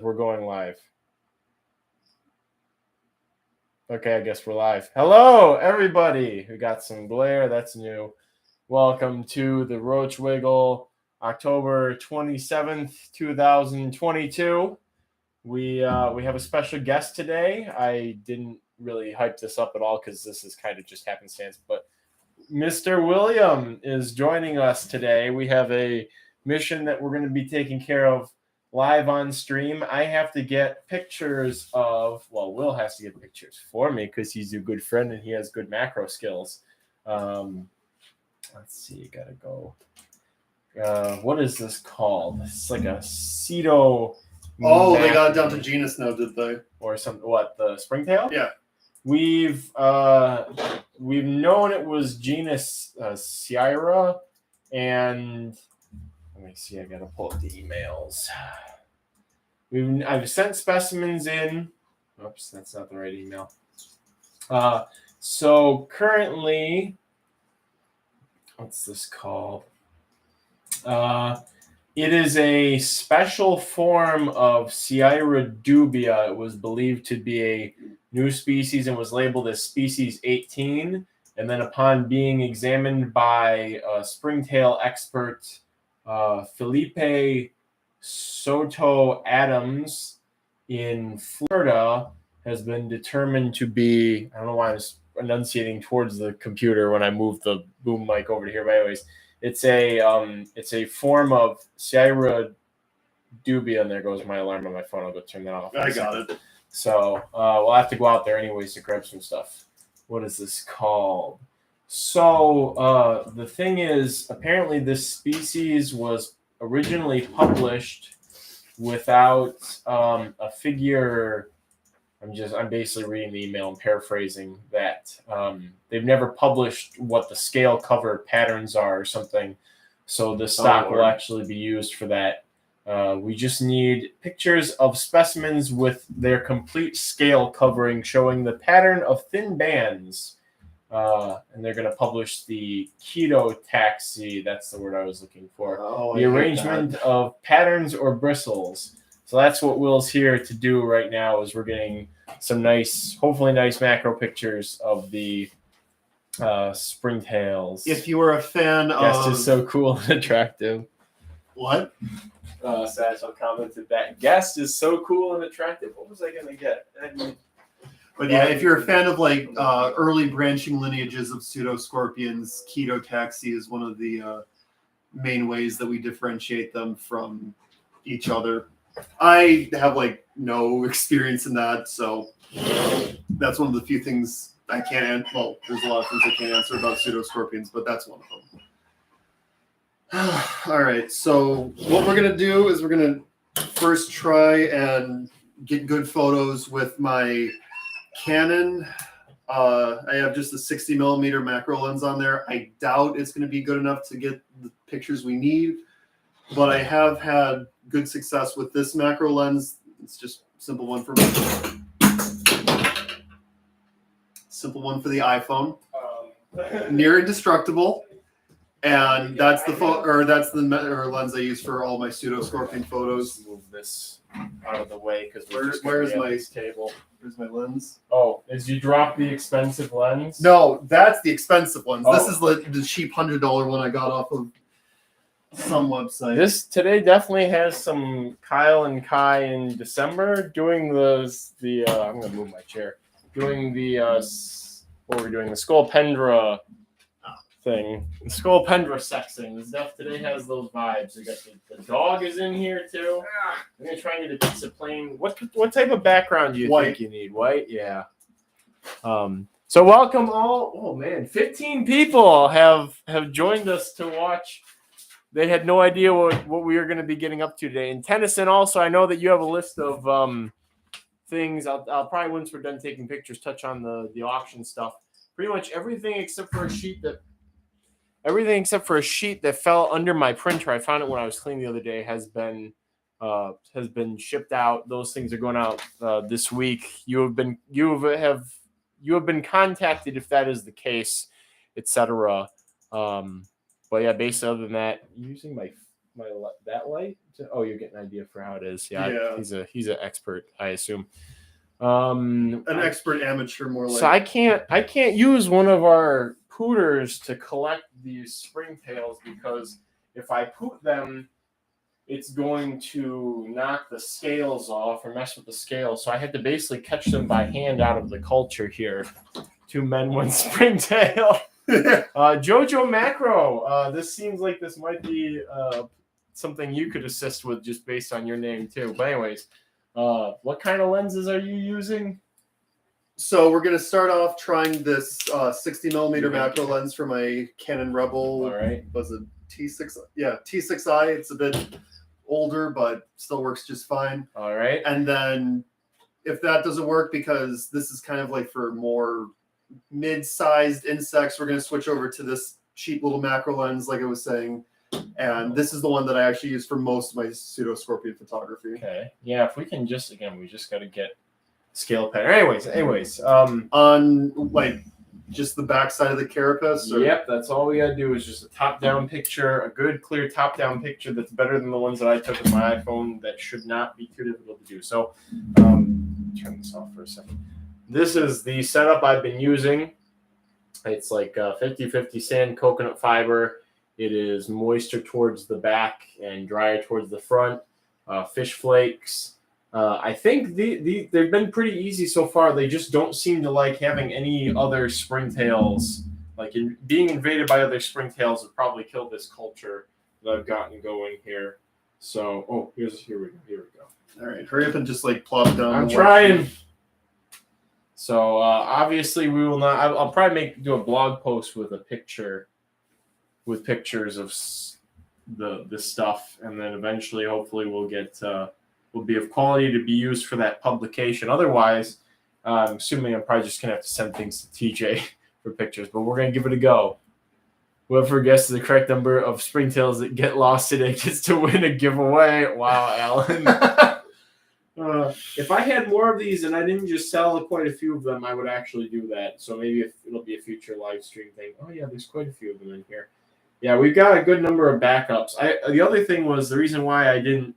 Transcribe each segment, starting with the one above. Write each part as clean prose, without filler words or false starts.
We're going live. Okay, I guess we're live. Hello, everybody. We got some glare. That's new. Welcome to the Roach Wiggle, October 27th, 2022. We have a special guest today. I didn't really hype this up at all because this is kind of just happenstance, but Mr. William is joining us today. We have a mission that we're going to be taking care of live on stream. I have to get pictures of, well, Will has to get pictures for me because he's a good friend and he has good macro skills. Let's see, gotta go. What is this called? It's like a pseudo. Oh, they got it down to genus now, did they? Or some what? The springtail? Yeah. We've known it was genus Sierra, and let me see. I gotta pull up the emails. I've sent specimens in. Oops, that's not the right email. So currently, what's this called? It is a special form of Sierra dubia. It was believed to be a new species and was labeled as species 18. And then upon being examined by a springtail expert, Felipe Soto Adams in Florida, has been determined to be, I don't know why I was enunciating towards the computer when I moved the boom mic over to here, but anyways, it's a form of Sierra dubia, and there goes my alarm on my phone. I'll go turn that off. I got it. So we'll have to go out there anyways to grab some stuff. What is this called? So the thing is, apparently this species was originally published without a figure. I'm basically reading the email and paraphrasing that. They've never published what the scale cover patterns are or something. So the stock will actually be used for that. We just need pictures of specimens with their complete scale covering showing the pattern of thin bands. And they're going to publish the keto taxi. That's the word I was looking for. The arrangement of patterns or bristles. So that's what Will's here to do right now is we're getting some nice, hopefully nice macro pictures of the springtails. If you were a fan of... Guest is so cool and attractive. What? Satchel commented that guest is so cool and attractive. What was I going to get? But yeah, if you're a fan of like early branching lineages of pseudoscorpions, keto taxi is one of the main ways that we differentiate them from each other. I have like no experience in that, so that's one of the few things I can't answer. Well, there's a lot of things I can't answer about pseudoscorpions, but that's one of them. All right, so what we're gonna do is we're gonna first try and get good photos with my Canon. I have just a 60 millimeter macro lens on there. I doubt it's going to be good enough to get the pictures we need, but I have had good success with this macro lens. It's just simple one for the iPhone. Near indestructible, and that's the lens I use for all my pseudoscorpion photos. Move this out of the way because where's my table? Where's my lens? Oh, did you drop the expensive lens? No, that's the expensive lens. Oh. This is the cheap $100 one I got off of some website. This today definitely has some Kyle and Kai in December doing I'm gonna move my chair. Doing the what were we doing? The Scolpendra thing. The Scolpendra sexing. This stuff today has those vibes. We got the dog is in here too. I'm gonna try and get a pizza plane. What type of background do you think you need? White? Yeah. So welcome all. Oh man, 15 people have joined us to watch. They had no idea what we were going to be getting up to today. And Tennyson, also, I know that you have a list of things. I'll probably, once we're done taking pictures, touch on the auction stuff. Pretty much everything except for a sheet that fell under my printer. I found it when I was cleaning the other day. Has been shipped out. Those things are going out this week. You have been contacted if that is the case, etc. But yeah, basically, other than that, using my that light. Oh, you're getting an idea for how it is. Yeah, Yeah. he's an expert, I assume. An expert amateur, more like. So I can't use one of our pooters to collect these springtails because if I poot them, it's going to knock the scales off or mess with the scales. So I had to basically catch them by hand out of the culture here. 2 men, 1 springtail. Jojo Macro. This seems like this might be something you could assist with just based on your name too. But anyways, what kind of lenses are you using? So we're going to start off trying this 60 millimeter macro lens for my Canon Rebel. All right. Was it T6? Yeah, T6i. It's a bit older, but still works just fine. All right. And then if that doesn't work, because this is kind of like for more mid-sized insects, we're going to switch over to this cheap little macro lens, like I was saying. And this is the one that I actually use for most of my pseudoscorpion photography. Okay. Yeah, if we can just, again, we just got to get scale pattern. Anyways. On like just the back side of the carapace? Or? Yep, that's all we got to do is just a top-down picture, a good, clear top-down picture that's better than the ones that I took with my iPhone that should not be too difficult to do. So, turn this off for a second. This is the setup I've been using. It's like 50-50 sand, coconut fiber. It is moisture towards the back and drier towards the front. Fish flakes. I think they've been pretty easy so far. They just don't seem to like having any other springtails. Like being invaded by other springtails would probably kill this culture that I've gotten going here. So, here we go. All right, hurry up and just like plop down. I'm trying. So obviously we will not. I'll probably do a blog post with a picture, with pictures of the stuff, and then eventually, hopefully, we'll get will be of quality to be used for that publication. Otherwise, I'm assuming I'm probably just gonna have to send things to TJ for pictures. But we're gonna give it a go. Whoever guesses the correct number of springtails that get lost today gets to win a giveaway. Wow, Alan. If I had more of these and I didn't just sell quite a few of them, I would actually do that. So maybe it'll be a future live stream thing. Oh, yeah, there's quite a few of them in here. Yeah, we've got a good number of backups. The other thing was the reason why I didn't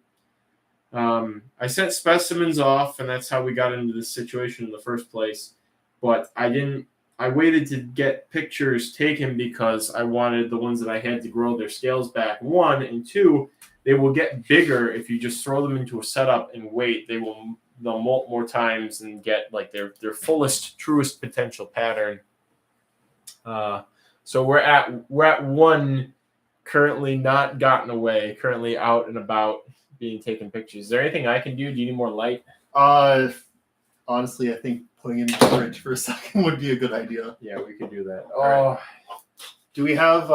I sent specimens off, and that's how we got into this situation in the first place. But I waited to get pictures taken because I wanted the ones that I had to grow their scales back. 1, and 2, they will get bigger if you just throw them into a setup and wait. They'll molt more times and get like their fullest, truest potential pattern. So we're at 1 currently not gotten away, currently out and about being taken pictures. Is there anything I can do? Do you need more light? Honestly, I think putting in the fridge for a second would be a good idea. Yeah, we could do that. Right. Do we have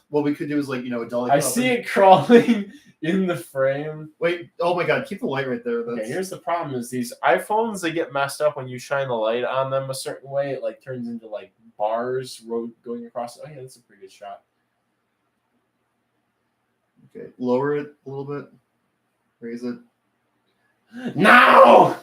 what we could do is like, a deli cup. I see it crawling in the frame. Wait, oh my god, keep the light right there. Okay, here's the problem is these iPhones, they get messed up when you shine the light on them a certain way. It like turns into like bars going across. Oh yeah, that's a pretty good shot. Okay, lower it a little bit. Raise it. No!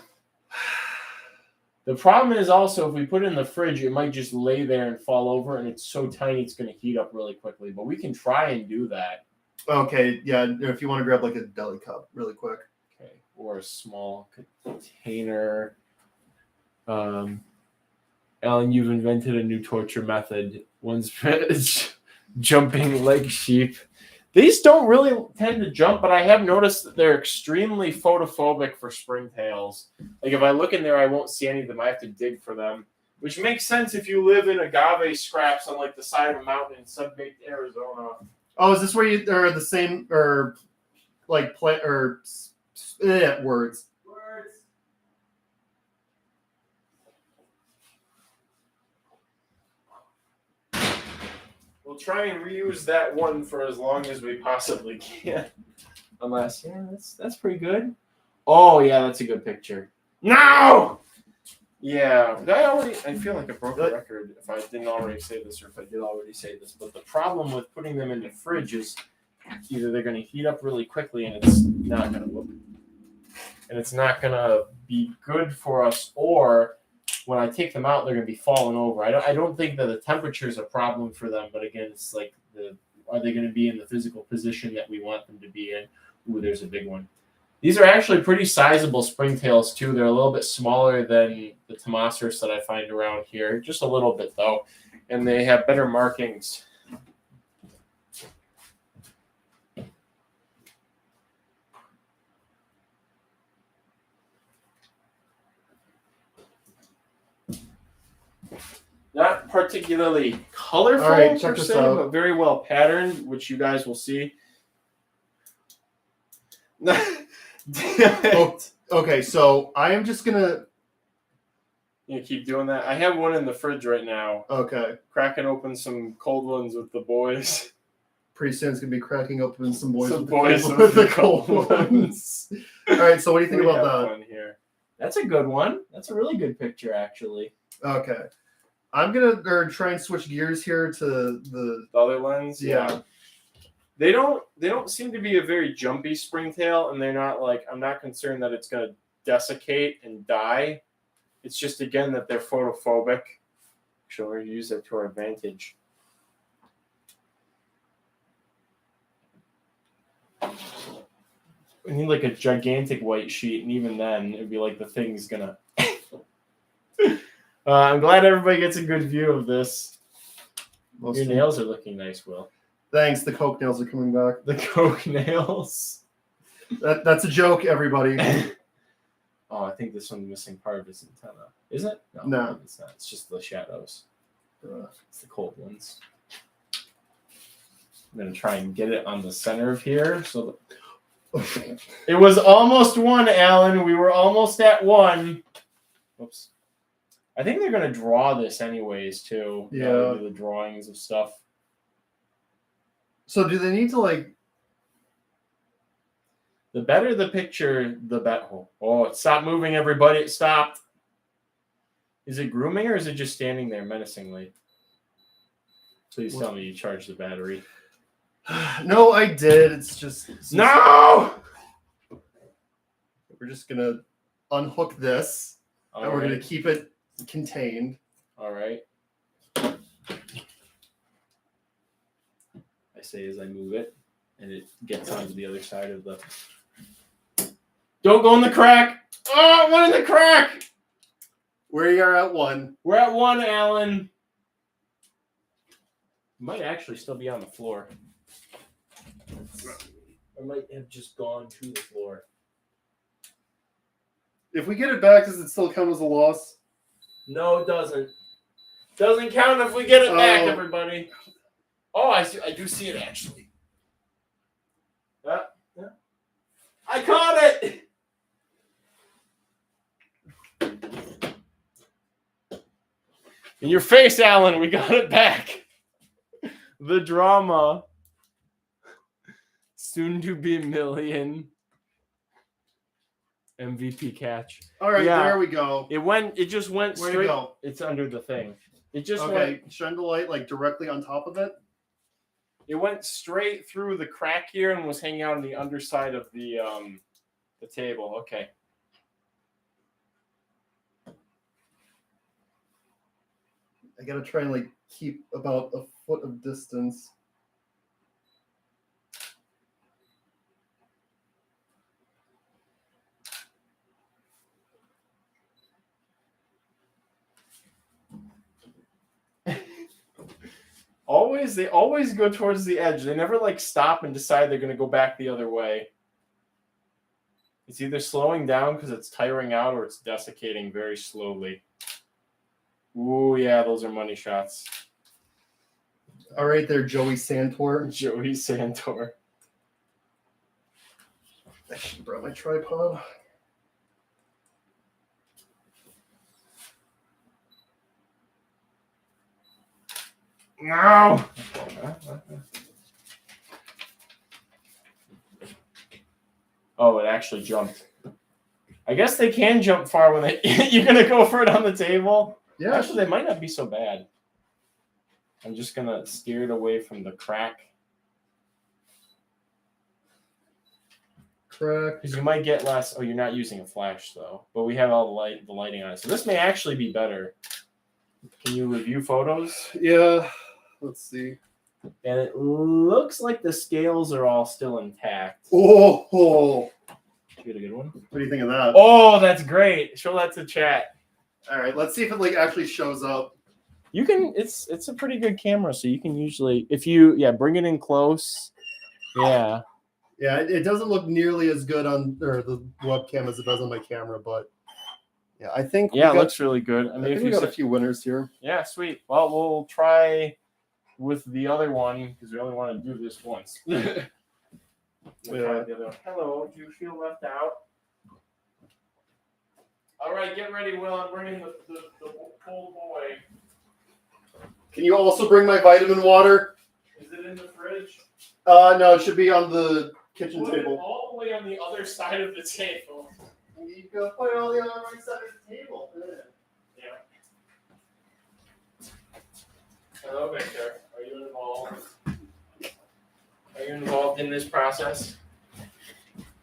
The problem is also if we put it in the fridge, it might just lay there and fall over, and it's so tiny it's going to heat up really quickly. But we can try and do that. Okay, yeah. If you want to grab like a deli cup really quick. Okay, or a small container. Alan, you've invented a new torture method. One's jumping like sheep. These don't really tend to jump, but I have noticed that they're extremely photophobic for springtails. Like if I look in there, I won't see any of them. I have to dig for them, which makes sense if you live in agave scraps on like the side of a mountain in sun-baked Arizona. Oh, is this where you are the same or like play or words? We'll try and reuse that one for as long as we possibly can. Unless, yeah, that's pretty good. Oh, yeah, that's a good picture. No! Yeah, I feel like I broke a record if I didn't already say this or if I did already say this. But the problem with putting them in the fridge is either they're going to heat up really quickly and it's not going to be good for us, or when I take them out, they're going to be falling over. I don't think that the temperature is a problem for them, but again, it's like are they going to be in the physical position that we want them to be in? Ooh, there's a big one. These are actually pretty sizable springtails too. They're a little bit smaller than the Tomasers that I find around here, just a little bit though, and they have better markings. Not particularly colorful per se, but very well patterned, which you guys will see. Okay, so I am just gonna. You keep doing that. I have one in the fridge right now. Okay. Cracking open some cold ones with the boys. Pretty soon it's gonna be cracking open some boys with the cold ones. All right. So what do you think about that? One here. That's a good one. That's a really good picture, actually. Okay. I'm gonna try and switch gears here to the other lens. Yeah. They don't seem to be a very jumpy springtail, and they're not like, I'm not concerned that it's gonna desiccate and die. It's just again that they're photophobic. Actually, we're gonna use that to our advantage. We need like a gigantic white sheet, and even then, it'd be like the thing's gonna. I'm glad everybody gets a good view of this. Your nails are looking nice, Will. Thanks. The Coke nails are coming back. The Coke nails. That's a joke, everybody. Oh, I think this one's missing part of its antenna. Is it? No. It's not. It's just the shadows. It's the cold ones. I'm going to try and get it on the center of here. So it was almost one, Alan. We were almost at one. Oops. I think they're going to draw this anyways, too. Yeah. The drawings of stuff. So do they need to, like... The better the picture, the better. Oh, it stopped moving, everybody. It stopped. Is it grooming or is it just standing there menacingly? Please tell me you charged the battery. No, I did. It's just... No! We're just going to unhook this. And we're going to keep it contained. All right. I say as I move it, and it gets onto the other side of the... Don't go in the crack! Oh, one in the crack! We are at one. We're at one, Alan. Might actually still be on the floor. Or might have just gone to the floor. If we get it back, does it still count as a loss? No, it doesn't. Doesn't count if we get it back, everybody. Oh, I do see it actually. Yeah. I caught it. In your face, Alan. We got it back. The drama. Soon to be million. MVP catch. All right, there we go. It just went straight. Where'd it go? It's under the thing. It just went. Shine the light like directly on top of it. It went straight through the crack here and was hanging out on the underside of the table. Okay. I gotta try and like keep about a foot of distance. They always go towards the edge. They never like stop and decide they're gonna go back the other way. It's either slowing down because it's tiring out or it's desiccating very slowly. Ooh, yeah, those are money shots. All right there, Joey Santor. Joey Santor. I should have brought my tripod. No. Oh, it actually jumped. I guess they can jump far when they. You're gonna go for it on the table. Yeah. Actually, they might not be so bad. I'm just gonna steer it away from the crack. Because you might get less. Oh, you're not using a flash though. But we have all the lighting on it, so this may actually be better. Can you review photos? Yeah. Let's see. And it looks like the scales are all still intact. Oh, You get a good one? what do you think of that? Oh, that's great. Show that to chat. All right, let's see if it like actually shows up. You can. It's a pretty good camera, so you can usually if you bring it in close. Yeah. Yeah, it doesn't look nearly as good on the webcam as it does on my camera, but yeah, I think Yeah, it looks really good. I mean, if we you got a few winners here. yeah, sweet. Well, we'll try with the other one because we only want to do this once. Yeah. Hello, do you feel left out? All right, get ready, Will. I'm bringing the cold boy. Can you also bring my vitamin water? Is it in the fridge? No, it should be on the kitchen Put it table. all the way on the other side of the table. You go put it on the other side of the table. Yeah. Hello, Victor. Are you involved? Are you involved in this process?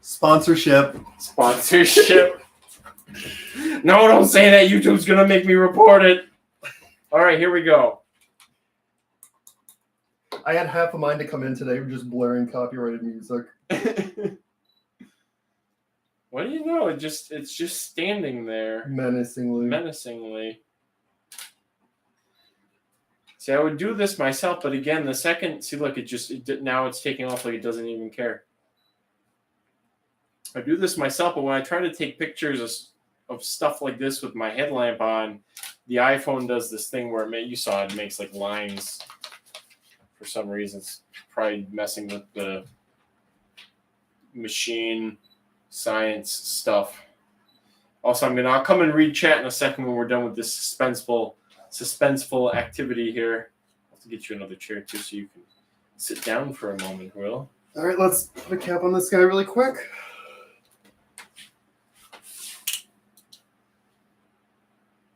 Sponsorship. Sponsorship. No, don't say that. YouTube's gonna make me report it. All right, here we go. I had half a mind to come in today just blaring copyrighted music. What do you know? It's just standing there menacingly. See, I would do this myself, but again, the second look, now it's taking off like it doesn't even care. I do this myself, but when I try to take pictures of stuff like this with my headlamp on, the iPhone does this thing where you saw it makes like lines. For some reason, it's probably messing with the machine science stuff. Also, I'll come and read chat in a second when we're done with this suspenseful activity here. I'll have to get you another chair too, so you can sit down for a moment, Will. All right, let's put a cap on this guy really quick.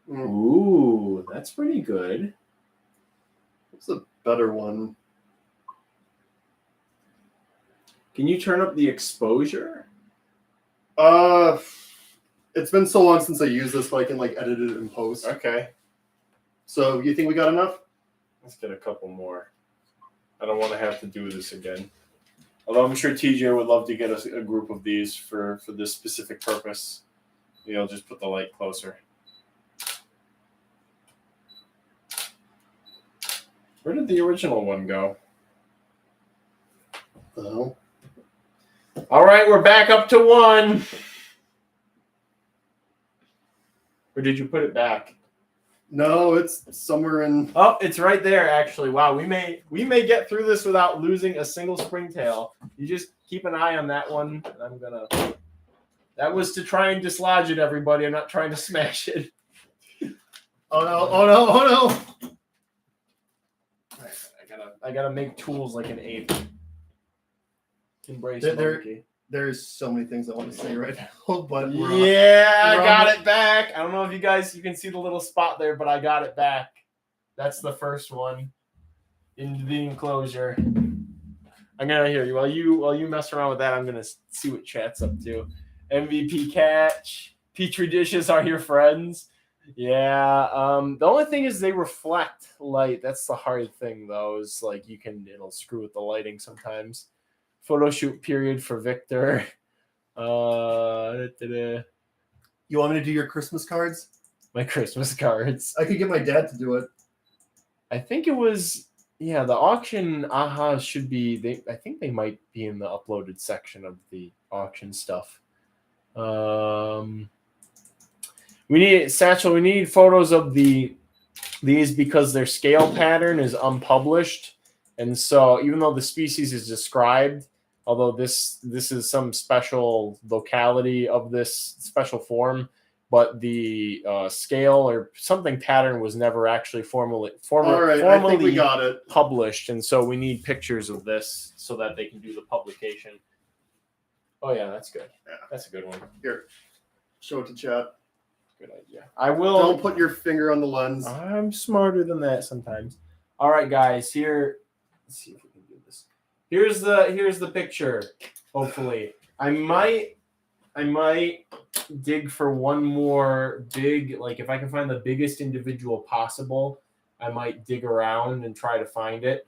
Ooh, that's pretty good. What's a better one? Can you turn up the exposure? It's been so long since I used this, but I can like edit it in post. Okay. So you think we got enough? Let's get a couple more. I don't want to have to do this again. Although I'm sure TJ would love to get us a group of these for this specific purpose. I'll just put the light closer. Where did the original one go? Oh. All right, we're back up to 1. Or did you put it back? No, it's somewhere in. Oh, it's right there, actually. Wow, we may get through this without losing a single springtail. You just keep an eye on that one. And I'm gonna. That was to try and dislodge it, everybody. I'm not trying to smash it. Oh no! Oh no! Oh no! I gotta make tools like an ape. Embrace monkey. There's so many things I want to say right now, but I got it back. I don't know if you can see the little spot there, but I got it back. That's the first one into the enclosure. I'm gonna hear you while you mess around with that. I'm gonna see what chat's up to. MVP catch. Petri dishes are your friends. Yeah. The only thing is they reflect light. That's the hard thing, though. Is like it'll screw with the lighting sometimes. Photo shoot period for Victor. You want me to do your Christmas cards? My Christmas cards. I could get my dad to do it. I think it was the auction should be I think they might be in the uploaded section of the auction stuff. We need photos of these because their scale pattern is unpublished. And so even though the species is described, although this is some special locality of this special form, but the scale or something pattern was never actually formally I think we got it. Published. And so we need pictures of this so that they can do the publication. Oh yeah, that's good. Yeah. That's a good one. Here, show it to chat. Good idea. I will. Don't put your finger on the lens. I'm smarter than that sometimes. All right, guys. Here, let's see if we can do this. Here's the picture. Hopefully, I might dig for one more big. Like if I can find the biggest individual possible, I might dig around and try to find it.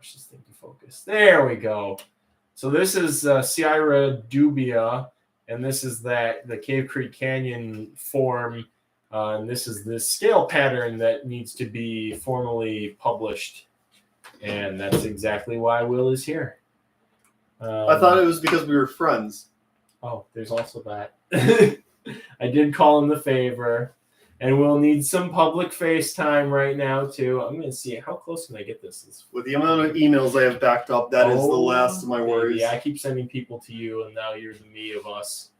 push this thing to focus. There we go. So this is Sierra dubia, and this is the Cave Creek Canyon form, and this is the scale pattern that needs to be formally published, and that's exactly why Will is here. I thought it was because we were friends. Oh, there's also that. I did call him the favor, and we'll need some public FaceTime right now too. I'm going to see how close can I get this. With the amount of emails I have backed up, that is the last of my worries. Yeah, I keep sending people to you, and now you're the me of us.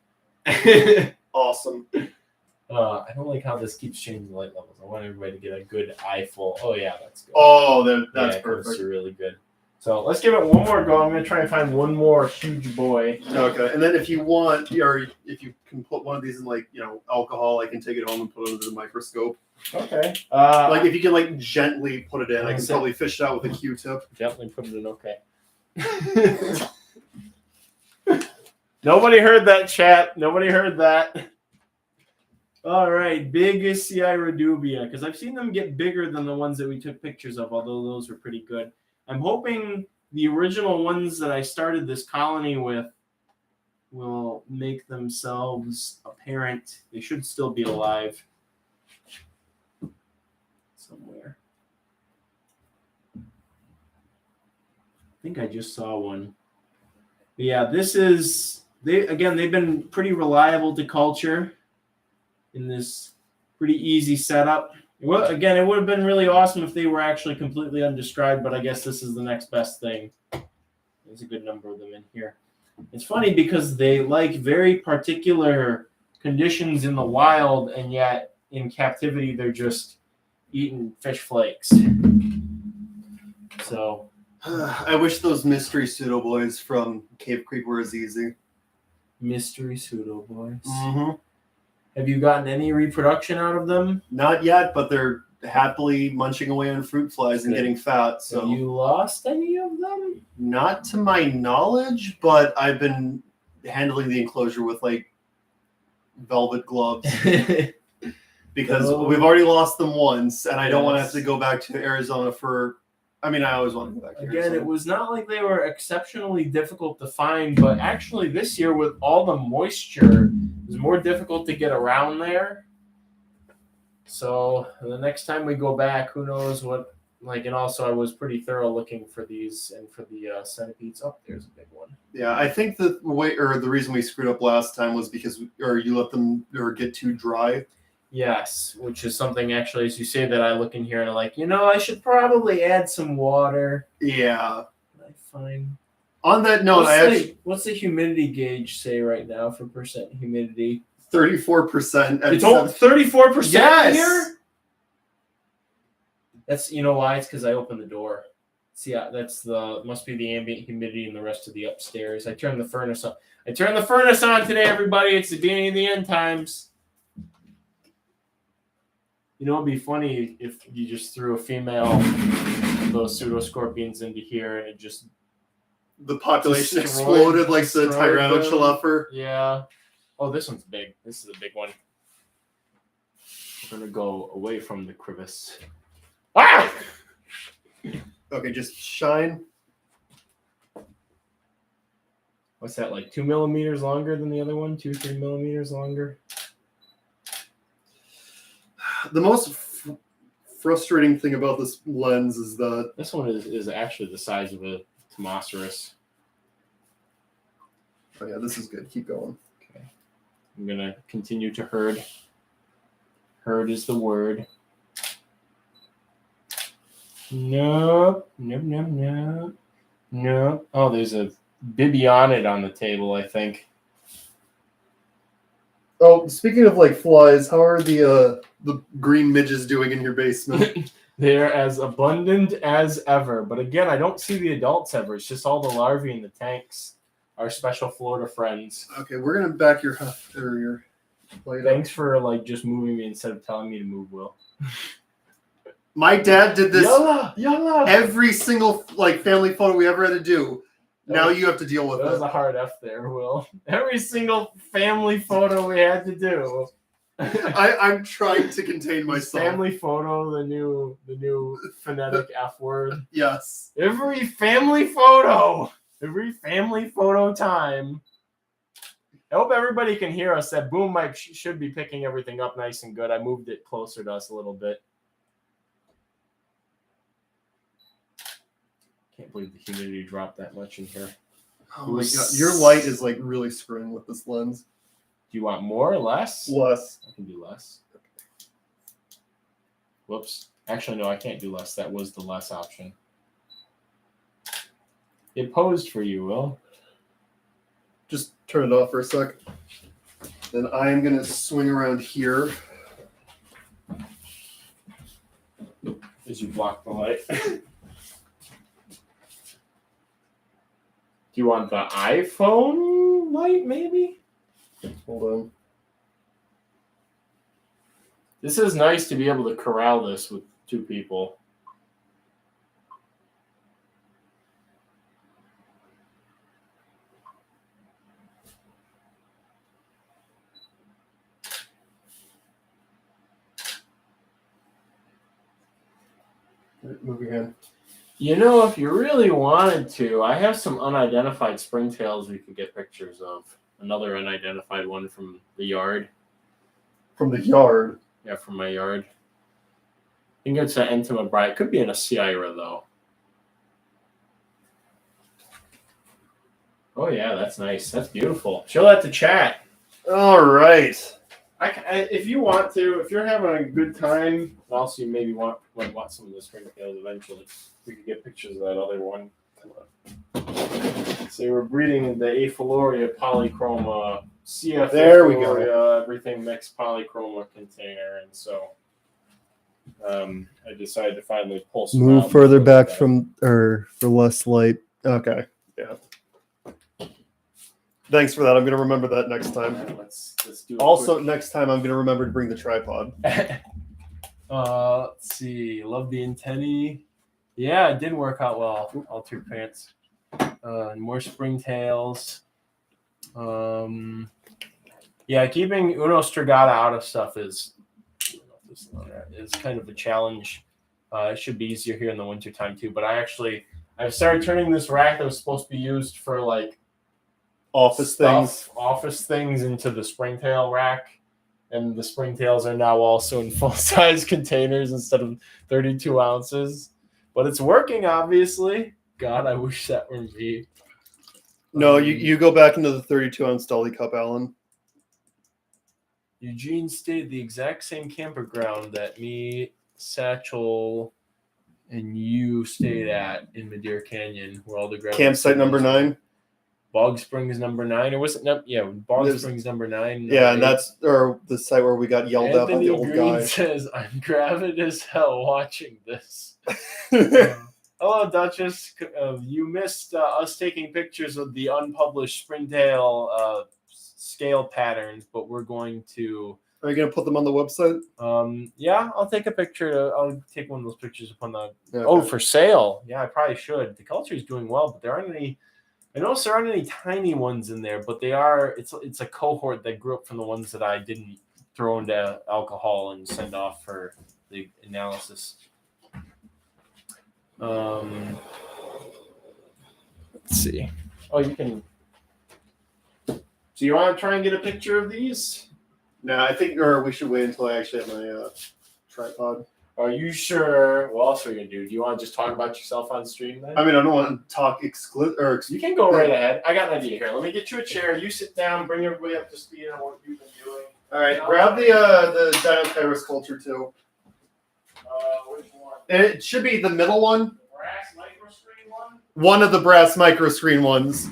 Awesome. I don't like how this keeps changing the light levels. I want everybody to get a good eye full. Oh yeah, that's good. Oh, that's perfect. Those are really good. So let's give it one more go. I'm going to try and find one more huge boy. Okay, and then if you want, or if you can put one of these in alcohol, I can take it home and put it under the microscope. Okay. If you can gently put it in, I can probably fish it out with a Q-tip. Gently put it in. Okay. Nobody heard that, chat. Nobody heard that. All right, big Sierra dubia, because I've seen them get bigger than the ones that we took pictures of, although those were pretty good. I'm hoping the original ones that I started this colony with will make themselves apparent. They should still be alive somewhere. I think I just saw one. But yeah, they've been pretty reliable to culture in this pretty easy setup. Well, again, it would have been really awesome if they were actually completely undescribed, but I guess this is the next best thing. There's a good number of them in here. It's funny because they like very particular conditions in the wild, and yet in captivity they're just eating fish flakes. So I wish those mystery pseudo boys from Cave Creek were as easy. Mystery pseudo boys. Mm-hmm. Have you gotten any reproduction out of them? Not yet, but they're happily munching away on fruit flies and getting fat. So have you lost any of them? Not to my knowledge, but I've been handling the enclosure with velvet gloves because we've already lost them once, and I don't want to have to go back to Arizona for. I mean, I always want to go back to Arizona. Again, it was not like they were exceptionally difficult to find, but actually this year with all the moisture, it was more difficult to get around there. So the next time we go back, who knows what, and also I was pretty thorough looking for these and for the centipedes. Oh, there's a big one. Yeah, I think the reason we screwed up last time was because you let them get too dry. Yes, which is something actually, as you say that, I look in here and I'm like, I should probably add some water. Yeah. I find. On that note, what's the humidity gauge say right now for percent humidity? 34%. It's 34% yes! here? That's, why? It's because I opened the door. See, must be the ambient humidity in the rest of the upstairs. I turned the furnace on. Today, everybody. It's the beginning of the end times. It'd be funny if you just threw a female of those pseudoscorpions into here and it just... The population exploded like the Tyrannochiluffer. Yeah. Oh, this one's big. This is a big one. We're going to go away from the crevice. Ah! Okay, just shine. What's that, 2 millimeters longer than the other one? 2-3 millimeters longer? The most frustrating thing about this lens is that... This one is actually the size of a Tomoceros. Oh yeah, this is good. Keep going. Okay. I'm going to continue to herd. Herd is the word. Nope. Nope. Oh, there's a Bibionid on the table, I think. Oh, speaking of flies, how are the green midges doing in your basement? They're as abundant as ever. But again, I don't see the adults ever. It's just all the larvae in the tanks. Our special Florida friends. Okay, we're going to back your light Thanks for just moving me instead of telling me to move, Will. My dad did this Yalla. every single family photo we ever had to do. Now you have to deal with it. That was a hard F there, Will. Every single family photo we had to do. I'm trying to contain Is myself. family photo the new phonetic F word? Yes. Every family photo time. I hope everybody can hear us. That boom mic should be picking everything up nice and good. I moved it closer to us a little bit. Can't believe the humidity dropped that much in here. Oh my god, your light is like really screwing with this lens. Do you want more or less? Less. I can do less. Whoops. Actually, no, I can't do less. That was the less option. It posed for you, Will. Just turn it off for a sec. Then I'm going to swing around here. As you block the light. Do you want the iPhone light, maybe? Hold on. This is nice to be able to corral this with two people. Move your hand. You know, if you really wanted to, I have some unidentified springtails we could get pictures of. Another unidentified one from the yard. From the yard? Yeah, from my yard. I think it's an Entima Bright. It could be in a Sierra, though. Oh, yeah, that's nice. That's beautiful. Show that to chat. All right. If you want to, if you're having a good time, also you maybe want some of the springtails eventually. We could get pictures of that other one. So we're breeding the Aphiloria polychroma CF. There we go. Everything mixed polychroma container, and so I decided to finally pull some. Move further back from, or for less light. Okay. Yeah. Thanks for that. I'm going to remember that next time. Let's do. Also, next time I'm going to remember to bring the tripod. Let's see. Love the antennae. Yeah, it did work out well. All two pants. More springtails. Yeah, keeping Uno Strigata out of stuff is kind of a challenge. It should be easier here in the wintertime too. But I've started turning this rack that was supposed to be used for like office things into the springtail rack. And the springtails are now also in full-size containers instead of 32 ounces. But it's working, obviously. God, I wish that were me. No, you go back into the 32-ounce dolly cup, Alan. Eugene stayed the exact same campground that me, Satchel, and you stayed at in Madeira Canyon, where all the campsite number 9. Bog Springs number 9, or was it? Yeah, Bog Springs number 9. Yeah, and that's the site where we got yelled at by the old Green guy. Says, "I'm gravid as hell watching this." Hello, Duchess. You missed us taking pictures of the unpublished springtail scale patterns, but we're going to. Are you going to put them on the website? Yeah, I'll take a picture. I'll take one of those pictures up on the. Okay. Oh, for sale. Yeah, I probably should. The culture is doing well, but there aren't any. I noticed there aren't any tiny ones in there, but they are. It's a cohort that grew up from the ones that I didn't throw into alcohol and send off for the analysis. Let's see. Oh, you can. So you want to try and get a picture of these? No, I think, we should wait until I actually have my tripod. Are you sure? What else are we gonna do? Do you want to just talk about yourself on stream then? I mean, I don't want to talk You can go right ahead. I got an idea here. Let me get you a chair. You sit down. Bring everybody up to speed on what you've been doing. All right, grab the Dinopterus culture too. Which one? And it should be the middle one. The brass microscreen one. One of the brass microscreen ones.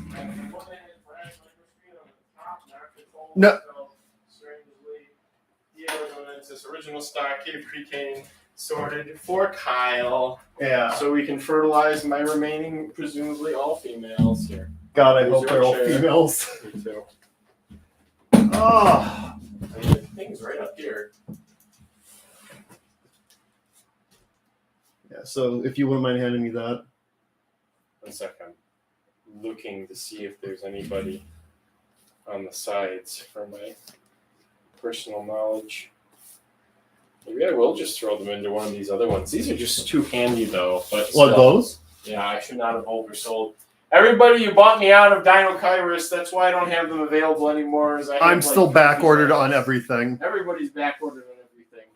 No. This original stock, pre-cane, sorted for Kyle. Yeah. So we can fertilize my remaining, presumably all females here. God, I hope they're all females. Me too. Oh. I mean, the thing's right up here. Yeah, so if you wouldn't mind handing me that. 1 second. I'm looking to see if there's anybody on the sides for my personal knowledge. Maybe I will just throw them into one of these other ones. These are just too handy, though. But What, those? Yeah, I should not have oversold. Everybody, you bought me out of Dinokairos. That's why I don't have them available anymore. I'm still back ordered on everything. Everybody's back ordered on everything.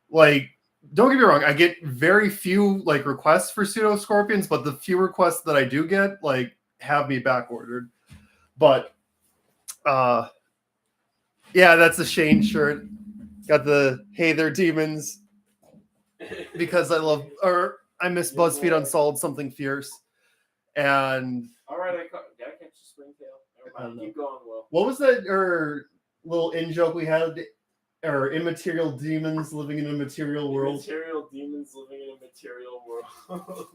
Like, don't get me wrong. I get very few like requests for pseudoscorpions, but the few requests that I do get, like, have me back ordered. But, yeah, that's a Shane shirt. Got the "Hey there, demons," because I miss BuzzFeed Unsolved Something Fierce. And all right, did I catch the springtail? Never mind. Keep going, Will. What was that little in joke we had? Or immaterial demons living in a material world. Immaterial demons living in a material world.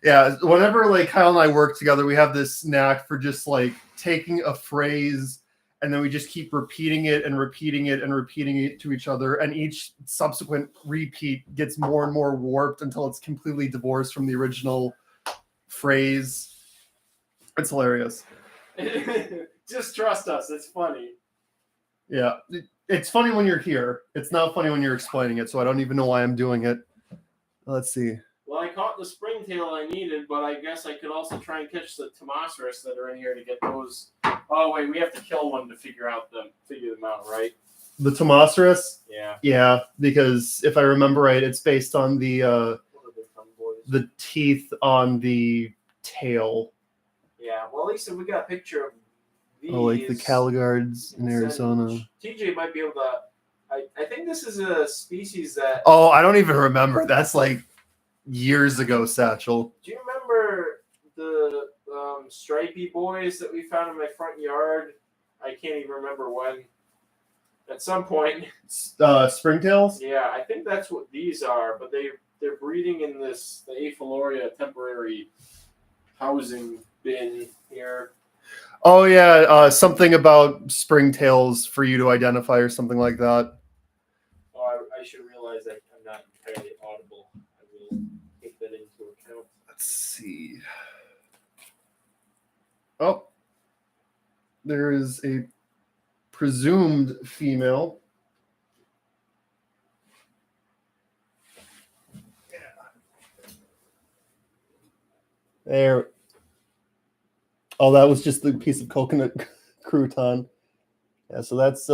Yeah, whenever like Kyle and I work together, we have this knack for just like taking a phrase and then we just keep repeating it and repeating it and repeating it to each other, and each subsequent repeat gets more and more warped until it's completely divorced from the original phrase. It's hilarious. Just trust us. It's funny. Yeah. It's funny when you're here. It's not funny when you're explaining it, so I don't even know why I'm doing it. Let's see. Well, I caught the springtail I needed, but I guess I could also try and catch the Tomasaurus that are in here to get those. Oh, wait, we have to kill one to figure them out, right? The Tomasaurus? Yeah. Yeah, because if I remember right, it's based on the teeth on the tail. Yeah, well, at least if we got a picture of these. Oh, like the Caligards in Arizona. TJ might be able to. I think this is a species that. Oh, I don't even remember. That's like years ago, Satchel. Do you remember the stripy boys that we found in my front yard? I can't even remember when. At some point. Springtails? Yeah, I think that's what these are, but they're breeding in the Aphiloria temporary housing bin here. Oh yeah, something about springtails for you to identify or something like that. Oh, I should realize that I'm not entirely audible. I will take that into account. Let's see. Oh, there is a presumed female. Yeah. There. Oh, that was just the piece of coconut crouton. Yeah, so that's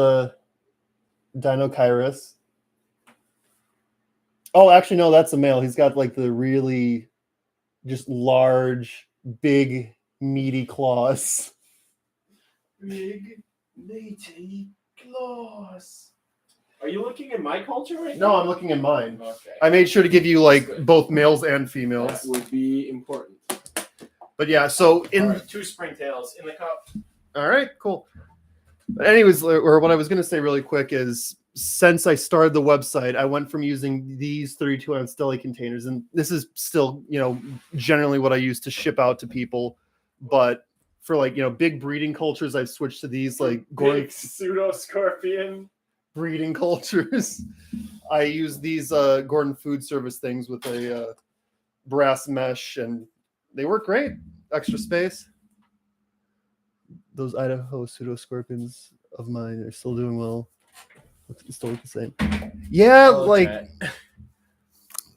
Dinokairos. Oh, actually, no, that's a male. He's got like the really just large, big, meaty claws. Big, meaty claws. Are you looking at my culture right No, now? I'm looking at mine. Okay. I made sure to give you like both males and females. That would be important. But yeah, so in All right, 2 springtails in the cup. all right, cool. But anyways, or what I was gonna say really quick is since I started the website, I went from using these 32-ounce deli containers, and this is still, generally what I use to ship out to people. But for like, big breeding cultures, I've switched to these like Big pseudoscorpion breeding cultures. I use these Gordon Food Service things with a brass mesh, and they work great. Extra space. Those Idaho pseudoscorpions of mine are still doing well. Still look the same. Yeah,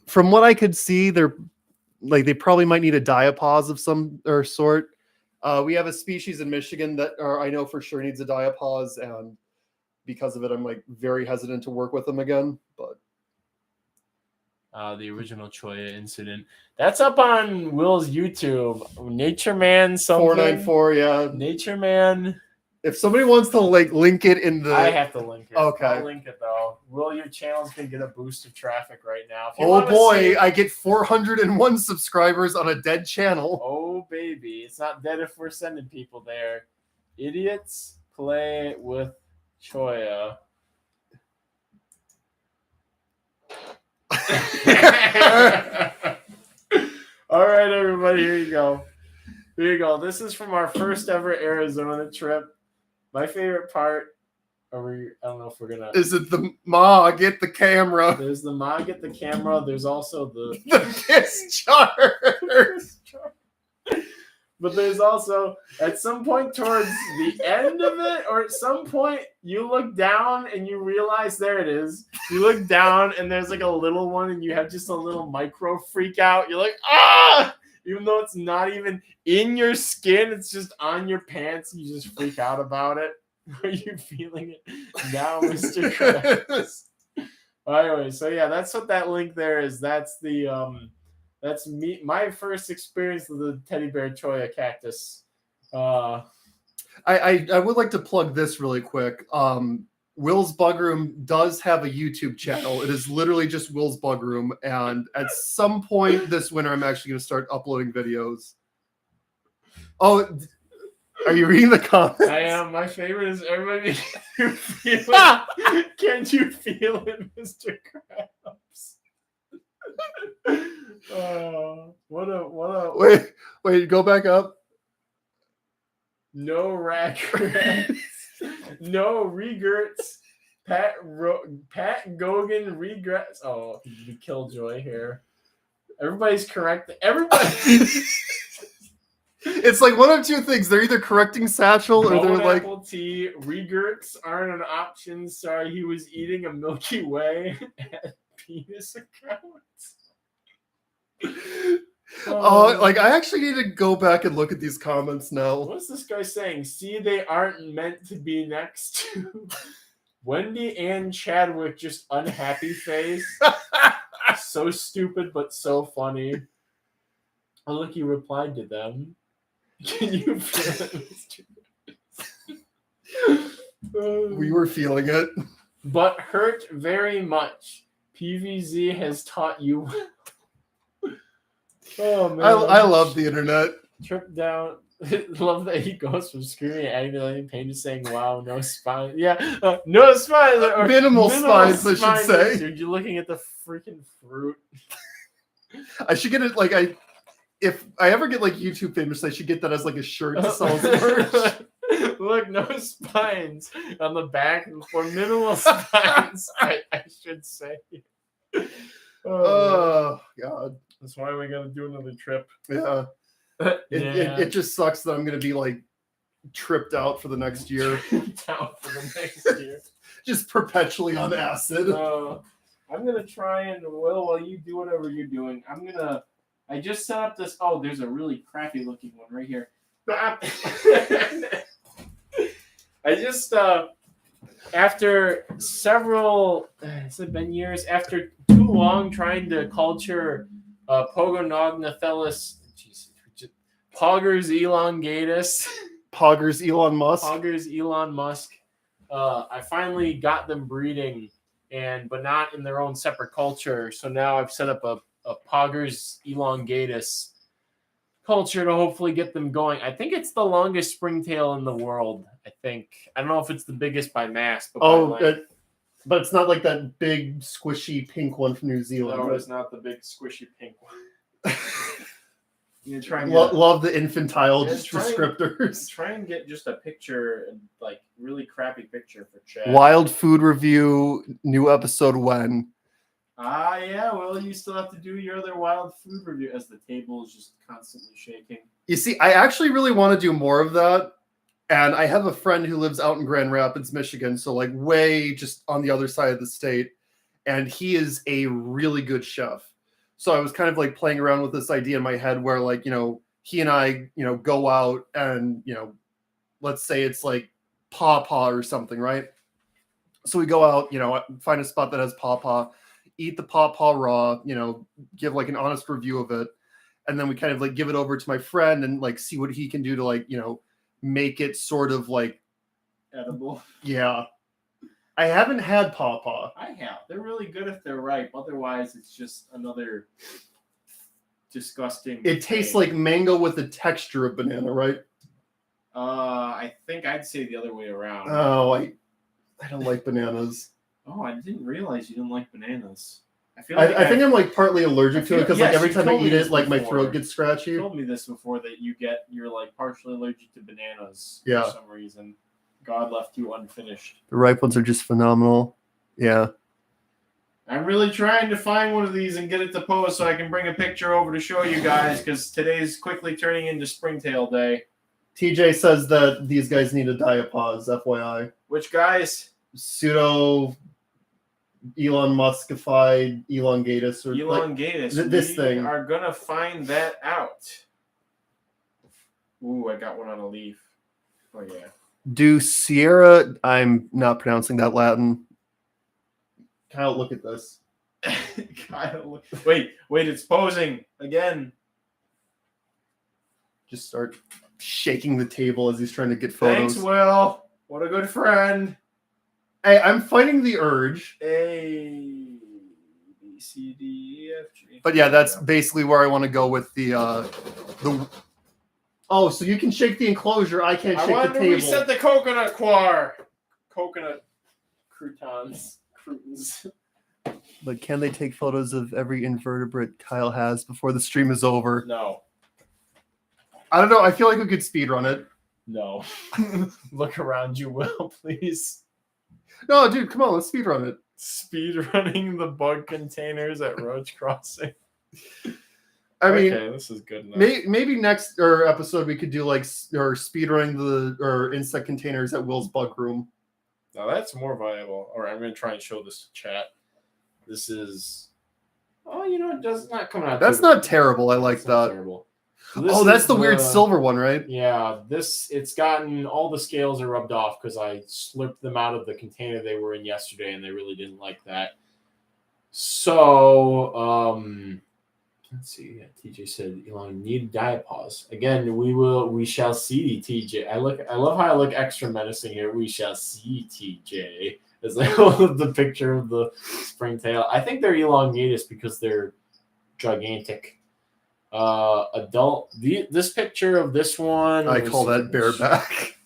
from what I could see, they probably might need a diapause of some sort. We have a species in Michigan that I know for sure needs a diapause, and because of it, I'm like very hesitant to work with them again. But the original Choya incident. That's up on Will's YouTube. Nature Man something. 494, yeah. Nature Man. If somebody wants to link it in the... I have to link it. Okay. I'll link it though. Will, your channel's going to get a boost of traffic right now. Oh boy, I get 401 subscribers on a dead channel. Oh baby, it's not dead if we're sending people there. Idiots play with Choya. All right, everybody, here you go. Here you go. This is from our first ever Arizona trip. My favorite part. I don't know if we're gonna. Is it the Ma get the camera? There's the Ma get the camera. There's also the piss jar. But there's also, at some point towards the end of it, or at some point, you look down and you realize there it is. You look down and there's like a little one and you have just a little micro freak out. You're like, ah! Even though it's not even in your skin, it's just on your pants. You just freak out about it. Are you feeling it now, Mr. Krabs? Anyway, so yeah, that's what that link there is. That's the that's me. My first experience with the teddy bear Choya cactus. I would like to plug this really quick. Will's Bug Room does have a YouTube channel. It is literally just Will's Bug Room, and at some point this winter, I'm actually going to start uploading videos. Oh, are you reading the comments? I am. My favorite is everybody. Can you feel it? Can't you feel it, Mr. Krabs? What a wait, go back up. No regrets. No regrets. Pat Gogan regrets. Oh, the killjoy here. Everybody's correct. Everybody. It's like one of two things. They're either correcting Satchel or they're like apple tea. Regrets aren't an option. Sorry, he was eating a Milky Way at penis accounts. Like I actually need to go back and look at these comments now. What's this guy saying? See, they aren't meant to be next to Wendy and Chadwick. Just unhappy face. So stupid, but so funny. Oh, look, he replied to them. Can you feel it, Mr. We were feeling it. But hurt very much. PVZ has taught you. Oh man, I love the internet. Trip down. Love that he goes from screaming at aggravating pain to saying, "Wow, no spine." Yeah, no spine. Or minimal spines, I should say. Dude, you're looking at the freaking fruit. I should get it. Like if I ever get like YouTube famous, I should get that as like a shirt to sell as merch. Look, no spines on the back for minimal spines. I should say. Oh God. That's why we gotta do another trip. Yeah. It just sucks that I'm gonna be like tripped out for the next year. Just perpetually on acid. I'm gonna try and while you do whatever you're doing, I just set up this. Oh, there's a really crappy looking one right here. I just after several, has it been years? After too long trying to culture Pogonognathelus, Poggers elongatus, Poggers Elon Musk. Poggers Elon Musk. I finally got them breeding, but not in their own separate culture. So now I've set up a Poggers elongatus culture to hopefully get them going. I think it's the longest springtail in the world. I don't know if it's the biggest by mass, but but it's not like that big squishy pink one from New Zealand. No, it's not the big squishy pink one. You try and love the infantile descriptors. Try and get just a picture, like really crappy picture for Chad. Wild food review, new episode when? Yeah. Well, you still have to do your other wild food review as the table is just constantly shaking. You see, I actually really want to do more of that. And I have a friend who lives out in Grand Rapids, Michigan. So like way just on the other side of the state. And he is a really good chef. So I was kind of like playing around with this idea in my head where like, he and I, go out and, let's say it's like pawpaw or something, right? So we go out, find a spot that has pawpaw, eat the pawpaw raw, give like an honest review of it. And then we kind of like give it over to my friend and like see what he can do to like, make it sort of like edible. Yeah. I haven't had pawpaw. I have. They're really good if they're ripe. Otherwise, it's just another disgusting. It tastes like mango with the texture of banana, right? I think I'd say the other way around. Oh, I don't like bananas. Oh, I didn't realize you didn't like bananas. I think I'm like partly allergic to it because like every time I eat it, like my throat gets scratchy. You told me this before that you're like partially allergic to bananas for some reason. God left you unfinished. The ripe ones are just phenomenal. Yeah. I'm really trying to find one of these and get it to post so I can bring a picture over to show you guys because today's quickly turning into Springtail Day. TJ says that these guys need a diapause, FYI. Which guys? Pseudo Elon Muskified elongatus or Elongatus. This thing. We are gonna find that out. Ooh, I got one on a leaf. Oh yeah. Do Sierra, I'm not pronouncing that Latin. Kyle, look at this. Kyle, wait, it's posing again. Just start shaking the table as he's trying to get photos. Thanks, Will. What a good friend. Hey, I'm fighting the urge. A, B, C, D, E, F, G. But yeah, that's basically where I want to go with the. Oh, so you can shake the enclosure. I can't shake the table. I want to reset the coconut quar. Coconut croutons. But can they take photos of every invertebrate Kyle has before the stream is over? No. I don't know. I feel like we could speedrun it. No. Look around you, Will, please. No, dude, come on. Let's speedrun it. Speedrunning the bug containers at Roach Crossing. I mean, okay, this is good enough. Maybe next episode we could do speedrunning the insect containers at Will's bug room. Now that's more viable. All right, I'm going to try and show this to chat. This is... Oh, it does not come out. That's not terrible. I like that. Terrible. So that's the weird silver one, right? Yeah, it's gotten... All the scales are rubbed off because I slurped them out of the container they were in yesterday, and they really didn't like that. So, let's see. Yeah, TJ said, Elon, need diapause. Again, we shall see, TJ. I love how I look extra menacing here. We shall see, TJ. As I hold the picture of the springtail. I think they're elongatus because they're gigantic. Adult. This picture of this one. I call that bareback.